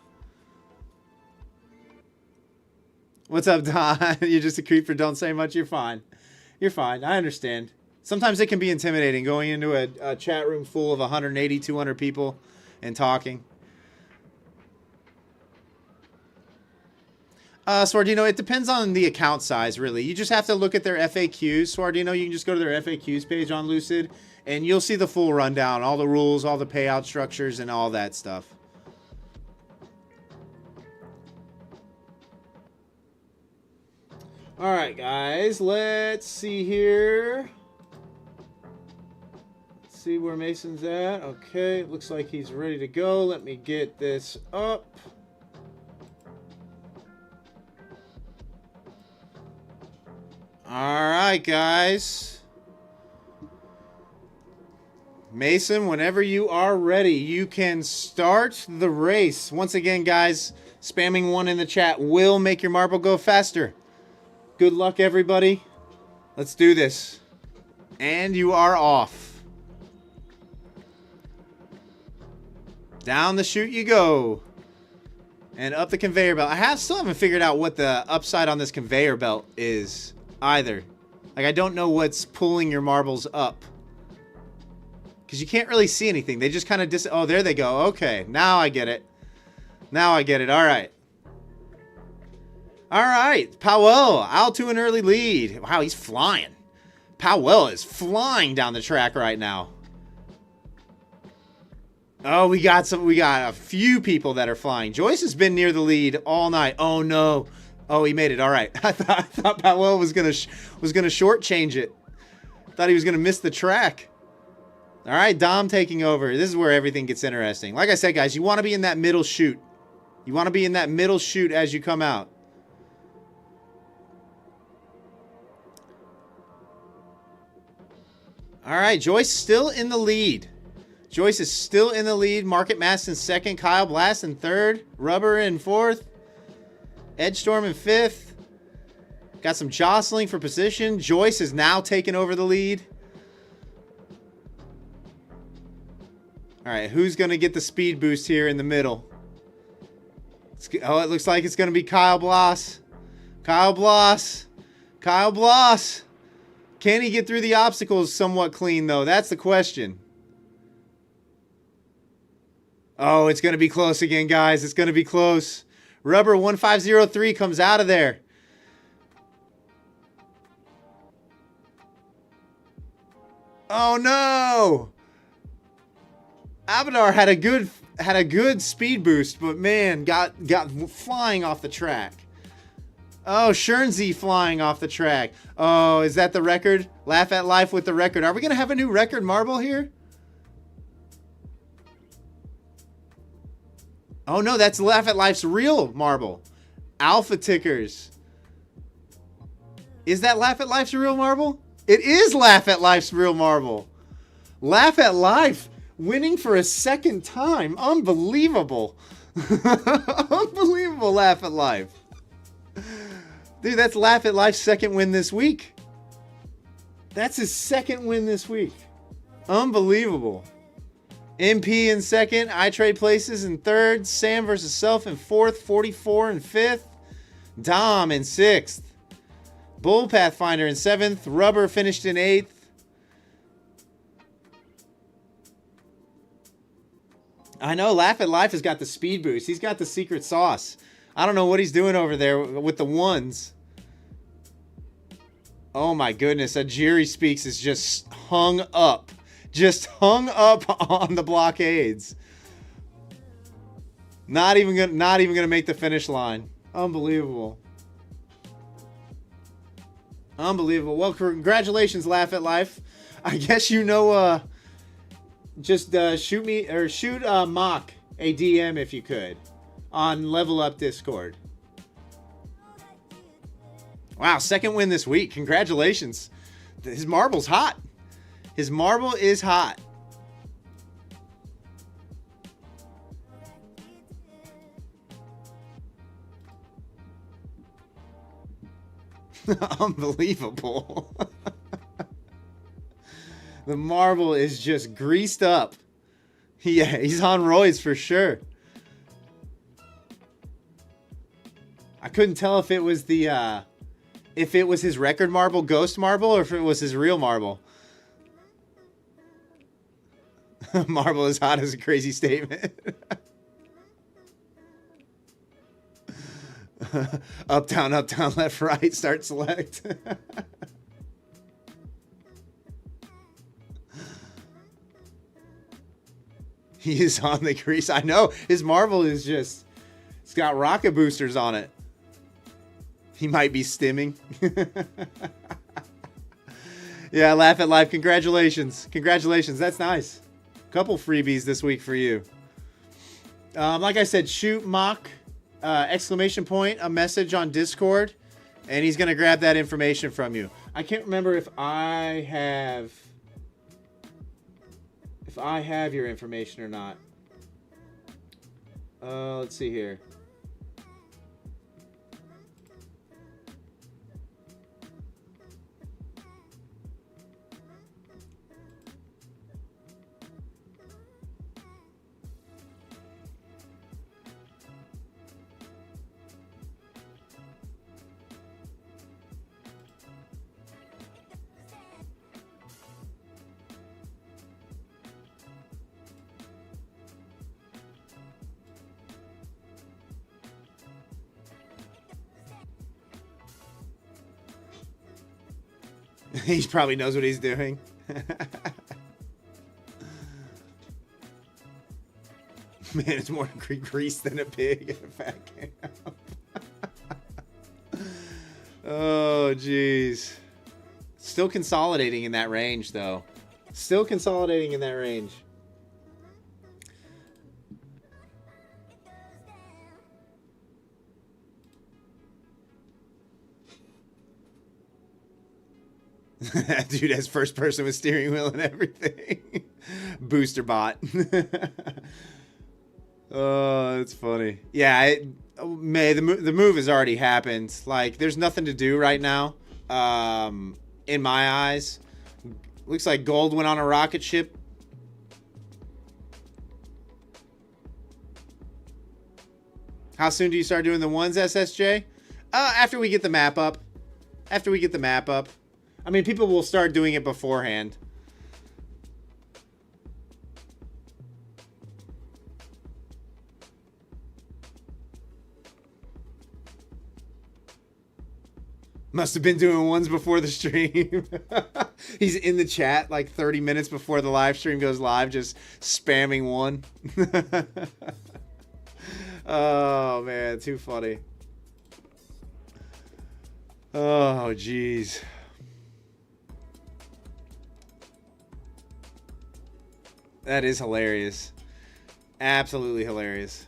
A: What's up, Don? You're just a creeper. Don't say much. You're fine. You're fine. I understand. Sometimes it can be intimidating going into a chat room full of 180, 200 people and talking. Swardino, it depends on the account size, really. You just have to look at their FAQs. Swardino, you can just go to their FAQs page on Lucid, and you'll see the full rundown, all the rules, all the payout structures, and all that stuff. All right, guys, let's see here. Let's see where Mason's at. Okay, looks like he's ready to go. Let me get this up. All right, guys. Mason, whenever you are ready, you can start the race. Once again, guys, spamming 1 in the chat will make your marble go faster. Good luck, everybody. Let's do this. And you are off. Down the chute you go. And up the conveyor belt. Still haven't figured out what the upside on this conveyor belt is either. Like, I don't know what's pulling your marbles up. Because you can't really see anything. They just kind of oh, there they go. Okay, now I get it. Now I get it. All right. All right. Powell, out to an early lead. Wow, he's flying. Powell is flying down the track right now. Oh, we got a few people that are flying. Joyce has been near the lead all night. Oh no. Oh, he made it. All right. I thought Powell was gonna shortchange it. Thought he was gonna miss the track. All right, Dom taking over. This is where everything gets interesting. Like I said, guys, you want to be in that middle chute. You want to be in that middle chute as you come out. All right, Joyce still in the lead. Joyce is still in the lead. Market Mass in second. Kyle Blast in third. Rubber in fourth. Edgestorm in fifth. Got some jostling for position. Joyce is now taking over the lead. All right, who's going to get the speed boost here in the middle? Oh, it looks like it's going to be Kyle Bloss. Kyle Bloss. Kyle Bloss. Can he get through the obstacles somewhat clean, though? That's the question. Oh, it's going to be close again, guys. It's going to be close. Rubber 1503 comes out of there. Oh, no. Abadar had a good speed boost, but man, got flying off the track. Oh, Shernsey flying off the track. Oh, is that the record? Laugh at Life with the record. Are we going to have a new record marble here? Oh, no, that's Laugh at Life's real marble. Alpha Tickers. Is that Laugh at Life's real marble? It is Laugh at Life's real marble. Laugh at Life winning for a second time. Unbelievable. Unbelievable, Laugh at Life. Dude, that's Laugh at Life's second win this week. That's his second win this week. Unbelievable. MP in second. iTrade Places in third. Sam versus Self in fourth. 44 in fifth. Dom in sixth. Bull Pathfinder in seventh. Rubber finished in eighth. I know, Laugh at Life has got the speed boost. He's got the secret sauce. I don't know what he's doing over there with the ones. Oh my goodness, Ajiri Speaks is just hung up. Just hung up on the blockades. Not even gonna make the finish line. Unbelievable. Unbelievable. Well, congratulations, Laugh at Life. I guess you know just shoot me or shoot Mock a DM if you could on Level Up Discord. Wow, second win this week. Congratulations. His marble's hot. His marble is hot. Unbelievable. The marble is just greased up. Yeah, he's on roids for sure. I couldn't tell if it was his record marble, ghost marble, or if it was his real marble. Marble is hot is a crazy statement. Up, down, left, right, start, select. He is on the grease. I know. His marble is just... It's got rocket boosters on it. He might be stimming. Yeah, Laugh at Life. Congratulations. Congratulations. That's nice. Couple freebies this week for you. Like I said, shoot Mock, exclamation point, a message on Discord, and he's going to grab that information from you. I can't remember if I have your information or not. Let's see here. He probably knows what he's doing. Man, it's more grease than a pig in a fat camp. Oh, jeez. Still consolidating in that range, though. Still consolidating in that range. That dude has first person with steering wheel and everything. Booster bot. Oh, it's funny. Yeah, the move has already happened. Like, there's nothing to do right now. In my eyes, looks like gold went on a rocket ship. How soon do you start doing the ones, SSJ? After we get the map up. After we get the map up. I mean, people will start doing it beforehand. Must have been doing ones before the stream. He's in the chat like 30 minutes before the live stream goes live, just spamming one. Oh, man, too funny. Oh, jeez. That is hilarious. Absolutely hilarious.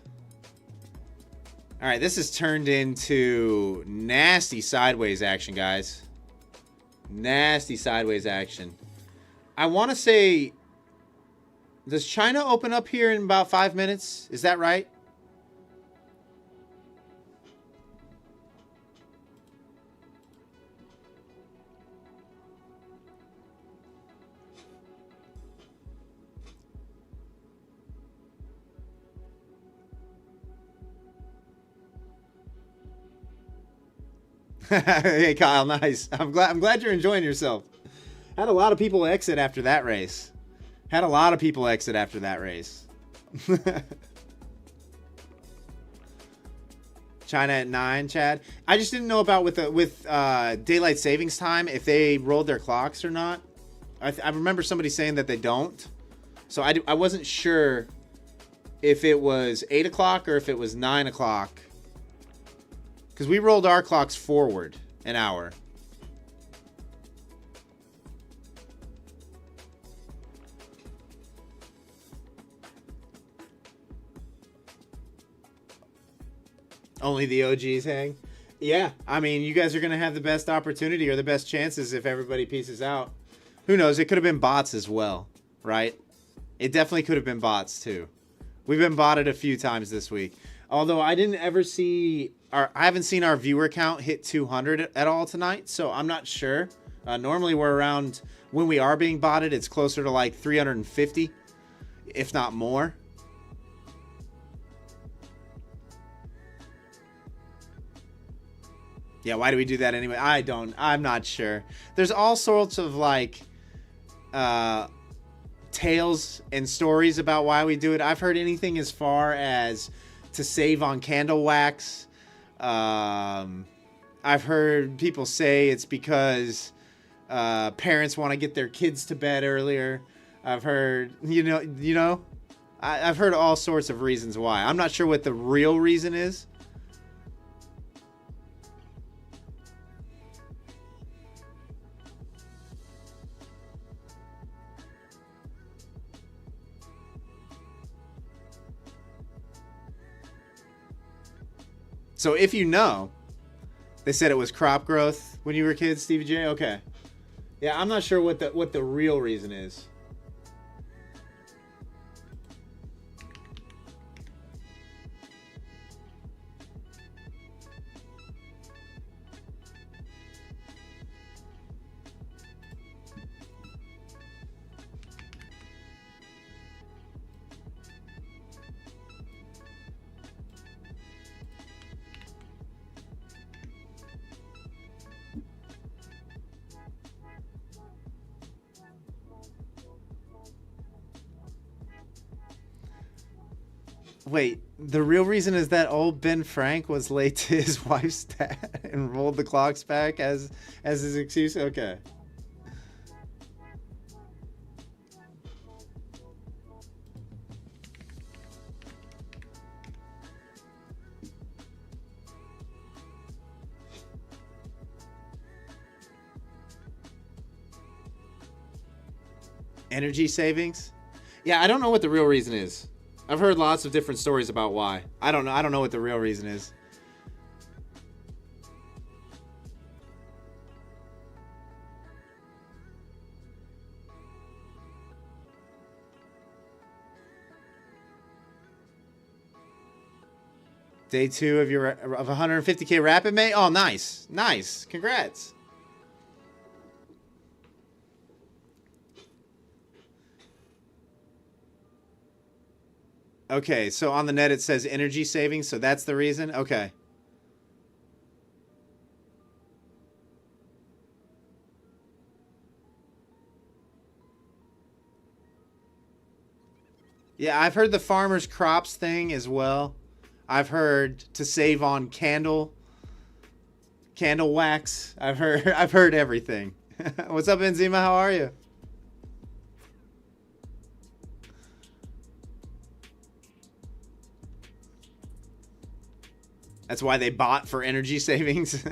A: All right, this has turned into nasty sideways action, guys. Nasty sideways action. I want to say, does China open up here in about 5 minutes? Is that right? Hey Kyle, nice. I'm glad you're enjoying yourself. Had a lot of people exit after that race. Had a lot of people exit after that race. China at 9, Chad. I just didn't know about with daylight savings time if they rolled their clocks or not. I remember somebody saying that they don't. So I wasn't sure if it was 8 o'clock or if it was 9 o'clock. Because we rolled our clocks forward an hour. Only the OGs hang? Yeah, I mean, you guys are going to have the best opportunity or the best chances if everybody pieces out. Who knows? It could have been bots as well, right? It definitely could have been bots too. We've been botted a few times this week. Although I didn't ever see I haven't seen our viewer count hit 200 at all tonight, so I'm not sure. Normally we're around, when we are being botted, it's closer to like 350, if not more. Yeah, why do we do that anyway? I'm not sure. There's all sorts of like tales and stories about why we do it. I've heard anything as far as to save on candle wax. I've heard people say it's because parents want to get their kids to bed earlier. I've heard, I've heard all sorts of reasons why. I'm not sure what the real reason is. So if you know, they said it was crop growth when you were kids, Stevie J. Okay, yeah, I'm not sure what the real reason is. Wait, the real reason is that old Ben Frank was late to his wife's dad and rolled the clocks back as his excuse? Okay. Energy savings? Yeah, I don't know what the real reason is. I've heard lots of different stories about why. I don't know. I don't know what the real reason is. Day 2 of your 150K rapid May? Oh, nice. Nice. Congrats. Okay, so on the net it says energy savings, so that's the reason? Okay. Yeah, I've heard the farmer's crops thing as well. I've heard to save on candle wax. I've heard everything. What's up, Enzima? How are you? That's why they bought for energy savings.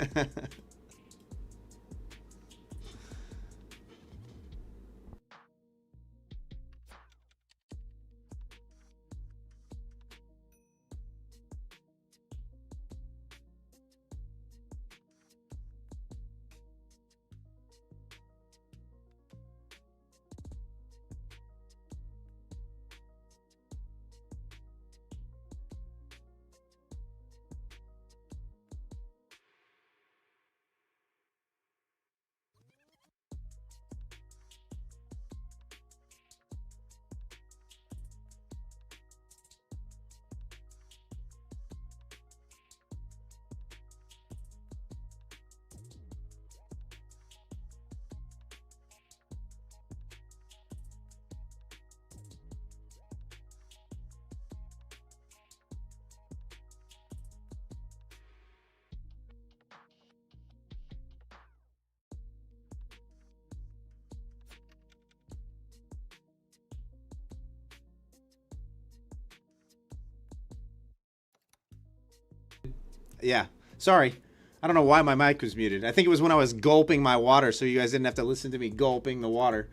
A: Yeah. Sorry. I don't know why my mic was muted. I think it was when I was gulping my water, so you guys didn't have to listen to me gulping the water.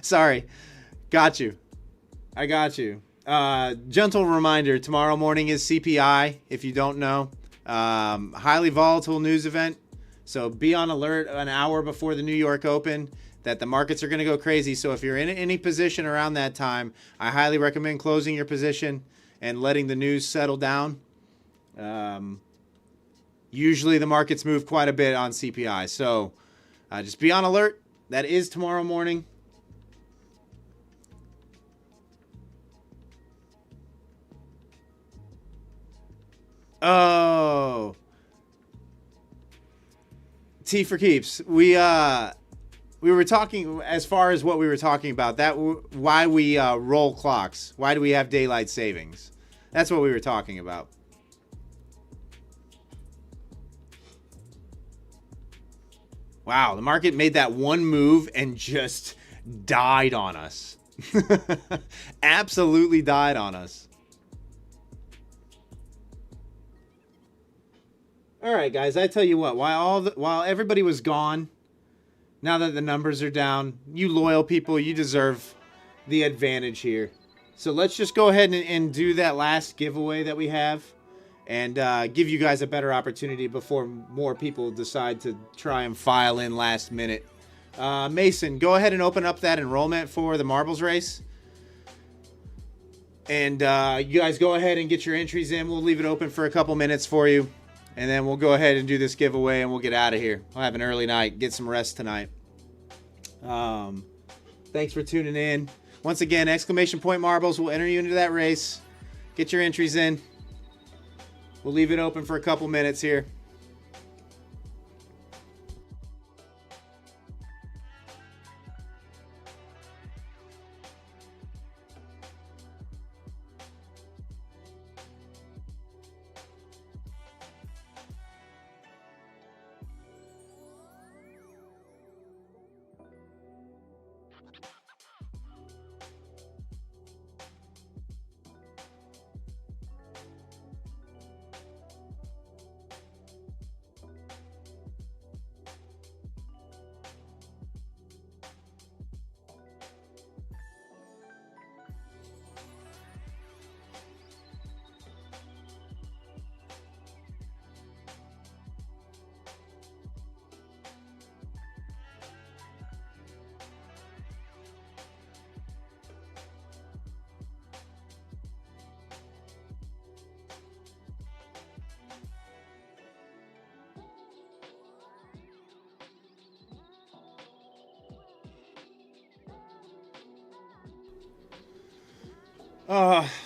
A: Sorry. Got you. I got you. Gentle reminder, tomorrow morning is CPI, if you don't know. Highly volatile news event. So be on alert an hour before the New York Open that the markets are going to go crazy. So if you're in any position around that time, I highly recommend closing your position and letting the news settle down. Usually the markets move quite a bit on CPI. So just be on alert. That is tomorrow morning. Oh, T for keeps. We were talking as far as what we were talking about. Why we roll clocks. Why do we have daylight savings? That's what we were talking about. Wow, the market made that one move and just died on us. Absolutely died on us. All right, guys, I tell you what, while everybody was gone, now that the numbers are down, you loyal people, you deserve the advantage here. So let's just go ahead and do that last giveaway that we have and give you guys a better opportunity before more people decide to try and file in last minute. Mason, go ahead and open up that enrollment for the marbles race. And you guys go ahead and get your entries in. We'll leave it open for a couple minutes for you. And then we'll go ahead and do this giveaway and we'll get out of here. We'll have an early night. Get some rest tonight. Thanks for tuning in. Once again, exclamation point marbles will enter you into that race. Get your entries in. We'll leave it open for a couple minutes here.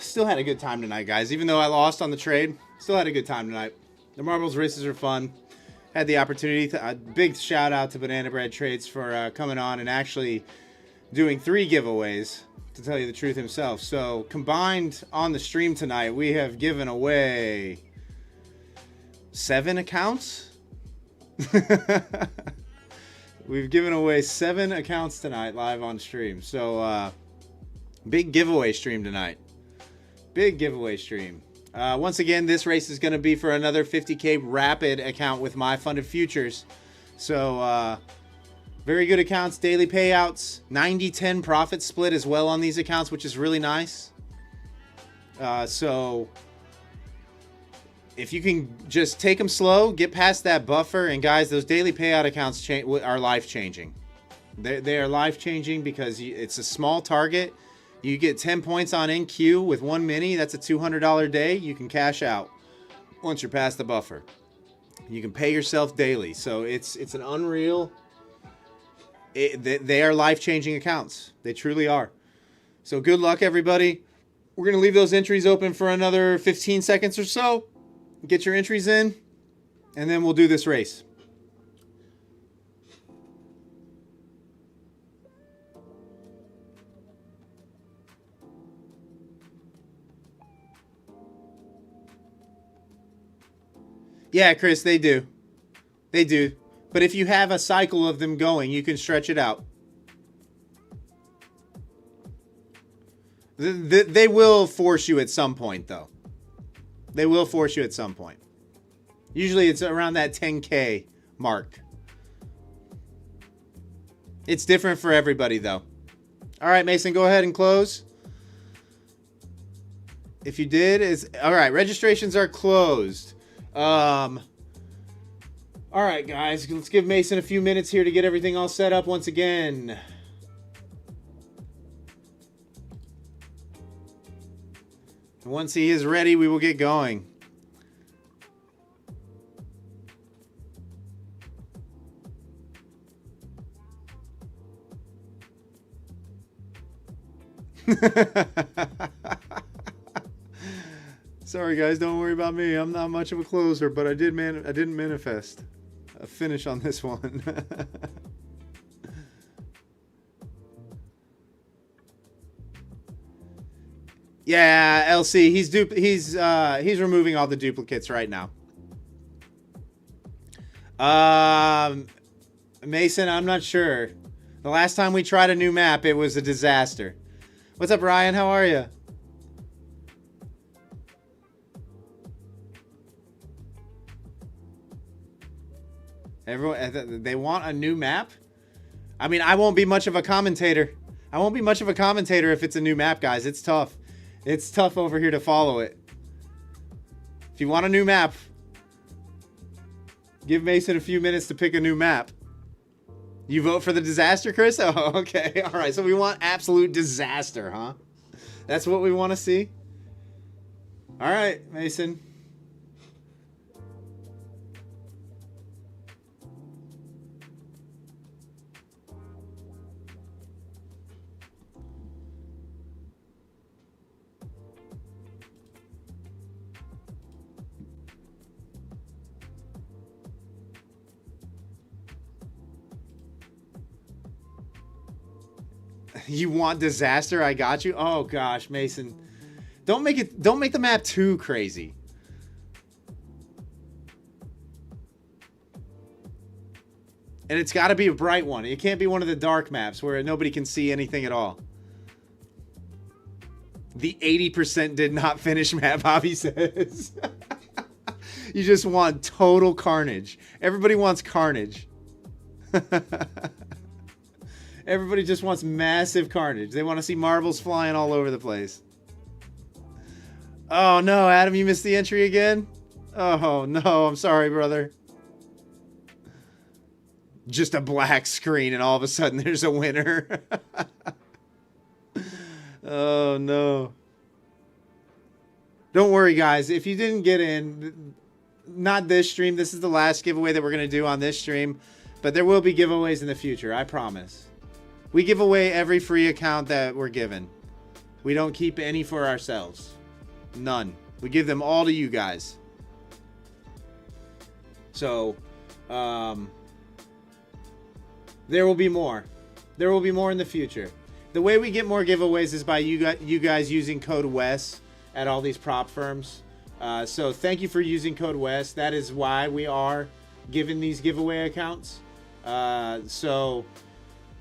A: Still had a good time tonight, guys. Even though I lost on the trade, still had a good time tonight. The marbles races are fun. Had the opportunity to, big shout out to Banana Bread Trades for coming on and actually doing 3 giveaways, to tell you the truth himself. So combined on the stream tonight, we have given away 7 accounts. We've given away 7 accounts tonight live on stream. So big giveaway stream tonight. Big giveaway stream. Once again, this race is going to be for another 50K rapid account with MyFundedFutures. So very good accounts, daily payouts, 90-10 profit split as well on these accounts, which is really nice. So if you can just take them slow, get past that buffer, and guys, those daily payout accounts are life-changing. They are life-changing because it's a small target. You get 10 points on NQ with 1 mini. That's a $200 day. You can cash out once you're past the buffer. You can pay yourself daily. So it's an unreal. They are life-changing accounts. They truly are. So good luck, everybody. We're going to leave those entries open for another 15 seconds or so. Get your entries in, and then we'll do this race. Yeah, Chris, they do. They do. But if you have a cycle of them going, you can stretch it out. They will force you at some point, though. They will force you at some point. Usually it's around that 10K mark. It's different for everybody, though. All right, Mason, go ahead and close. If you did, all right, registrations are closed. All right, guys, let's give Mason a few minutes here to get everything all set up once again. Once he is ready, we will get going. Sorry, guys, don't worry about me. I'm not much of a closer, but I didn't manifest a finish on this one. Yeah, LC, he's removing all the duplicates right now. Mason, I'm not sure. The last time we tried a new map, it was a disaster. What's up, Ryan? How are you? Everyone, they want a new map? I mean, I won't be much of a commentator. I won't be much of a commentator if it's a new map, guys. It's tough. It's tough over here to follow it. If you want a new map, give Mason a few minutes to pick a new map. You vote for the disaster, Chris? Oh, okay. All right. So we want absolute disaster, huh? That's what we want to see? All right, Mason. You want disaster? I got you. Oh gosh, Mason. Don't make the map too crazy. And it's got to be a bright one. It can't be one of the dark maps where nobody can see anything at all. The 80% did not finish map, Bobby says. You just want total carnage. Everybody wants carnage. Everybody just wants massive carnage. They want to see marbles flying all over the place. Oh no, Adam, you missed the entry again? Oh no, I'm sorry, brother. Just a black screen and all of a sudden there's a winner. Oh no. Don't worry, guys. If you didn't get in, not this stream. This is the last giveaway that we're going to do on this stream. But there will be giveaways in the future, I promise. We give away every free account that we're given. We don't keep any for ourselves. None. We give them all to you guys. So, there will be more. There will be more in the future. The way we get more giveaways is by you guys using code WES at all these prop firms. So thank you for using code WES. That is why we are giving these giveaway accounts. So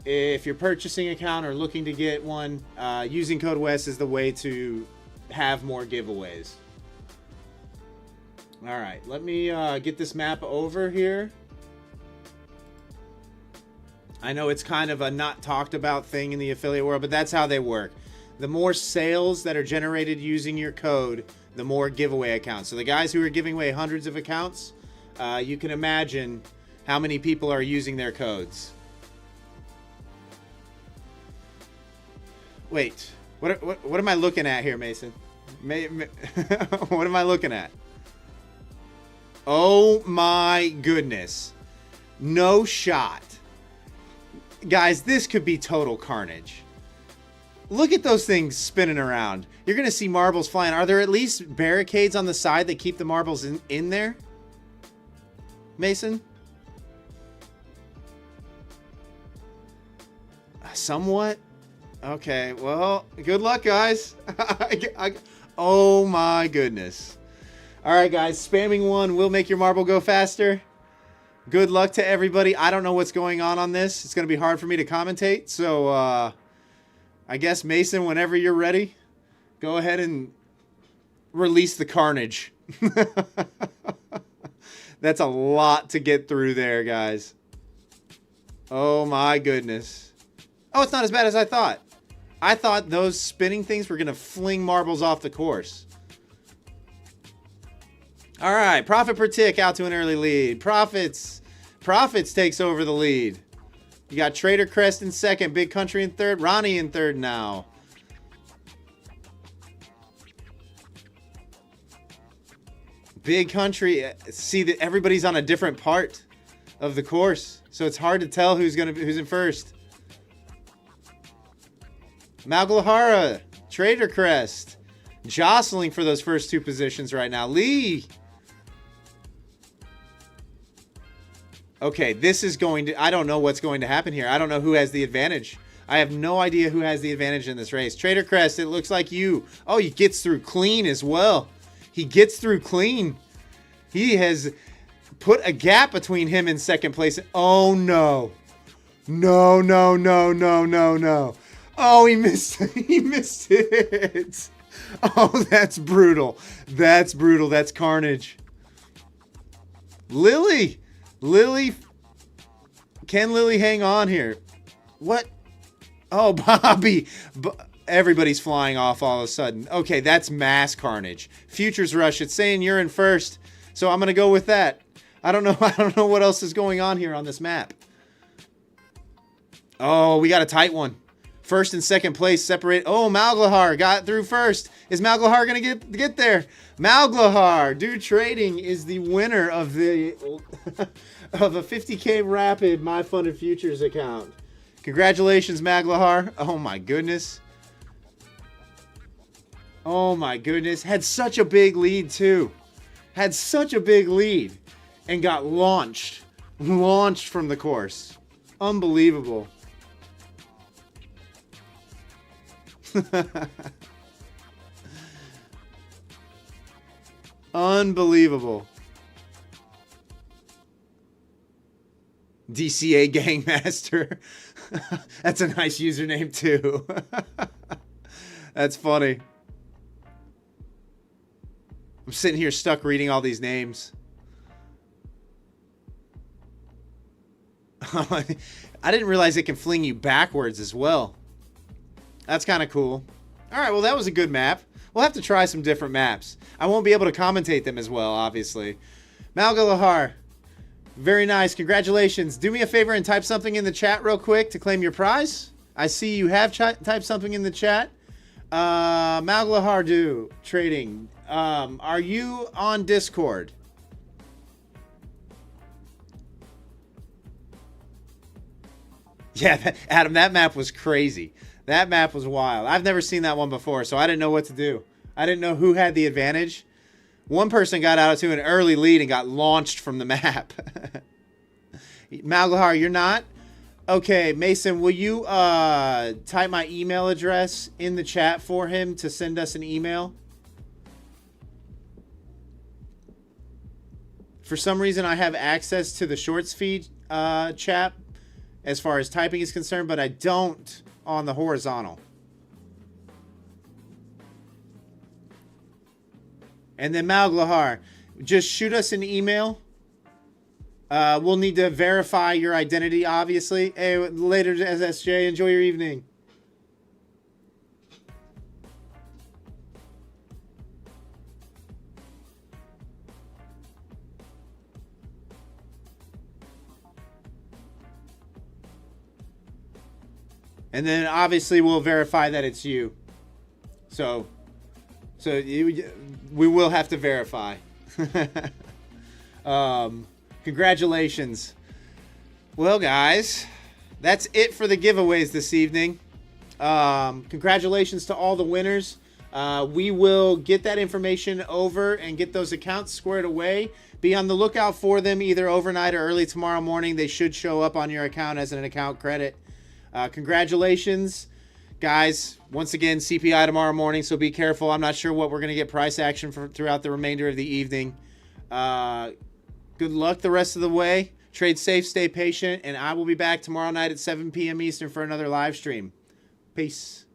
A: if you're purchasing an account or looking to get one, using code WES is the way to have more giveaways. All right, let me get this map over here. I know it's kind of a not talked about thing in the affiliate world, but that's how they work. The more sales that are generated using your code, the more giveaway accounts. So the guys who are giving away hundreds of accounts, you can imagine how many people are using their codes. Wait, what am I looking at here, Mason? What am I looking at? Oh my goodness. No shot. Guys, this could be total carnage. Look at those things spinning around. You're going to see marbles flying. Are there at least barricades on the side that keep the marbles in there? Mason? Somewhat? Okay, well, good luck, guys. Oh my goodness. All right, guys, spamming one will make your marble go faster. Good luck to everybody. I don't know what's going on this. It's going to be hard for me to commentate. So, I guess, Mason, whenever you're ready, go ahead and release the carnage. That's a lot to get through there, guys. Oh, my goodness. Oh, it's not as bad as I thought. I thought those spinning things were going to fling marbles off the course. All right, profit per tick out to an early lead. Profits takes over the lead. You got Trader Crest in second, Big Country in third, Ronnie in third now. Big Country, see that everybody's on a different part of the course, so it's hard to tell who's in first. Malgalahara, Trader Crest, jostling for those first two positions right now. Lee. Okay, this is going to... I don't know what's going to happen here. I don't know who has the advantage. I have no idea who has the advantage in this race. Trader Crest, it looks like you. Oh, he gets through clean as well. He gets through clean. He has put a gap between him and second place. Oh, no. No, no, no, no, no, no. Oh, he missed it. He missed it. Oh, that's brutal. That's brutal. That's carnage. Lily. Can Lily hang on here? What? Oh, Bobby. Everybody's flying off all of a sudden. Okay, that's mass carnage. Futures Rush, it's saying you're in first, so I'm going to go with that. I don't know what else is going on here on this map. Oh, we got a tight one. First and second place separate. Oh, Malgalahar got through first. Is Malgalahar going to get there? Malgalahar, Do Trading is the winner of the of a 50K rapid MyFundedFutures account. Congratulations, Malgalahar. Oh my goodness. Oh my goodness. Had such a big lead too. Had such a big lead and got launched from the course. Unbelievable. Unbelievable. DCA Gangmaster. That's a nice username too. That's funny. I'm sitting here stuck reading all these names. I didn't realize it can fling you backwards as well. That's kind of cool. All right, well, that was a good map. We'll have to try some different maps. I won't be able to commentate them as well, obviously. Malgalahar, very nice. Congratulations. Do me a favor and type something in the chat real quick to claim your prize. I see you have typed something in the chat. Malgalahar Do Trading. Are you on Discord? Yeah, Adam, that map was crazy. That map was wild. I've never seen that one before, so I didn't know what to do. I didn't know who had the advantage. One person got out to an early lead and got launched from the map. Malgahar, you're not? Okay, Mason, will you type my email address in the chat for him to send us an email? For some reason, I have access to the shorts feed chat as far as typing is concerned, but I don't on the horizontal. And then Malglahar, just shoot us an email. We'll need to verify your identity, obviously. Hey, later, SSJ. Enjoy your evening. And then obviously we'll verify that it's you. So we will have to verify. Congratulations. Well, guys, that's it for the giveaways this evening. Congratulations to all the winners. We will get that information over and get those accounts squared away. Be on the lookout for them either overnight or early tomorrow morning. They should show up on your account as an account credit. Congratulations, guys. Once again, CPI tomorrow morning, so be careful. I'm not sure what we're going to get price action for throughout the remainder of the evening. Good luck the rest of the way. Trade safe, stay patient, and I will be back tomorrow night at 7 p.m. Eastern for another live stream. Peace.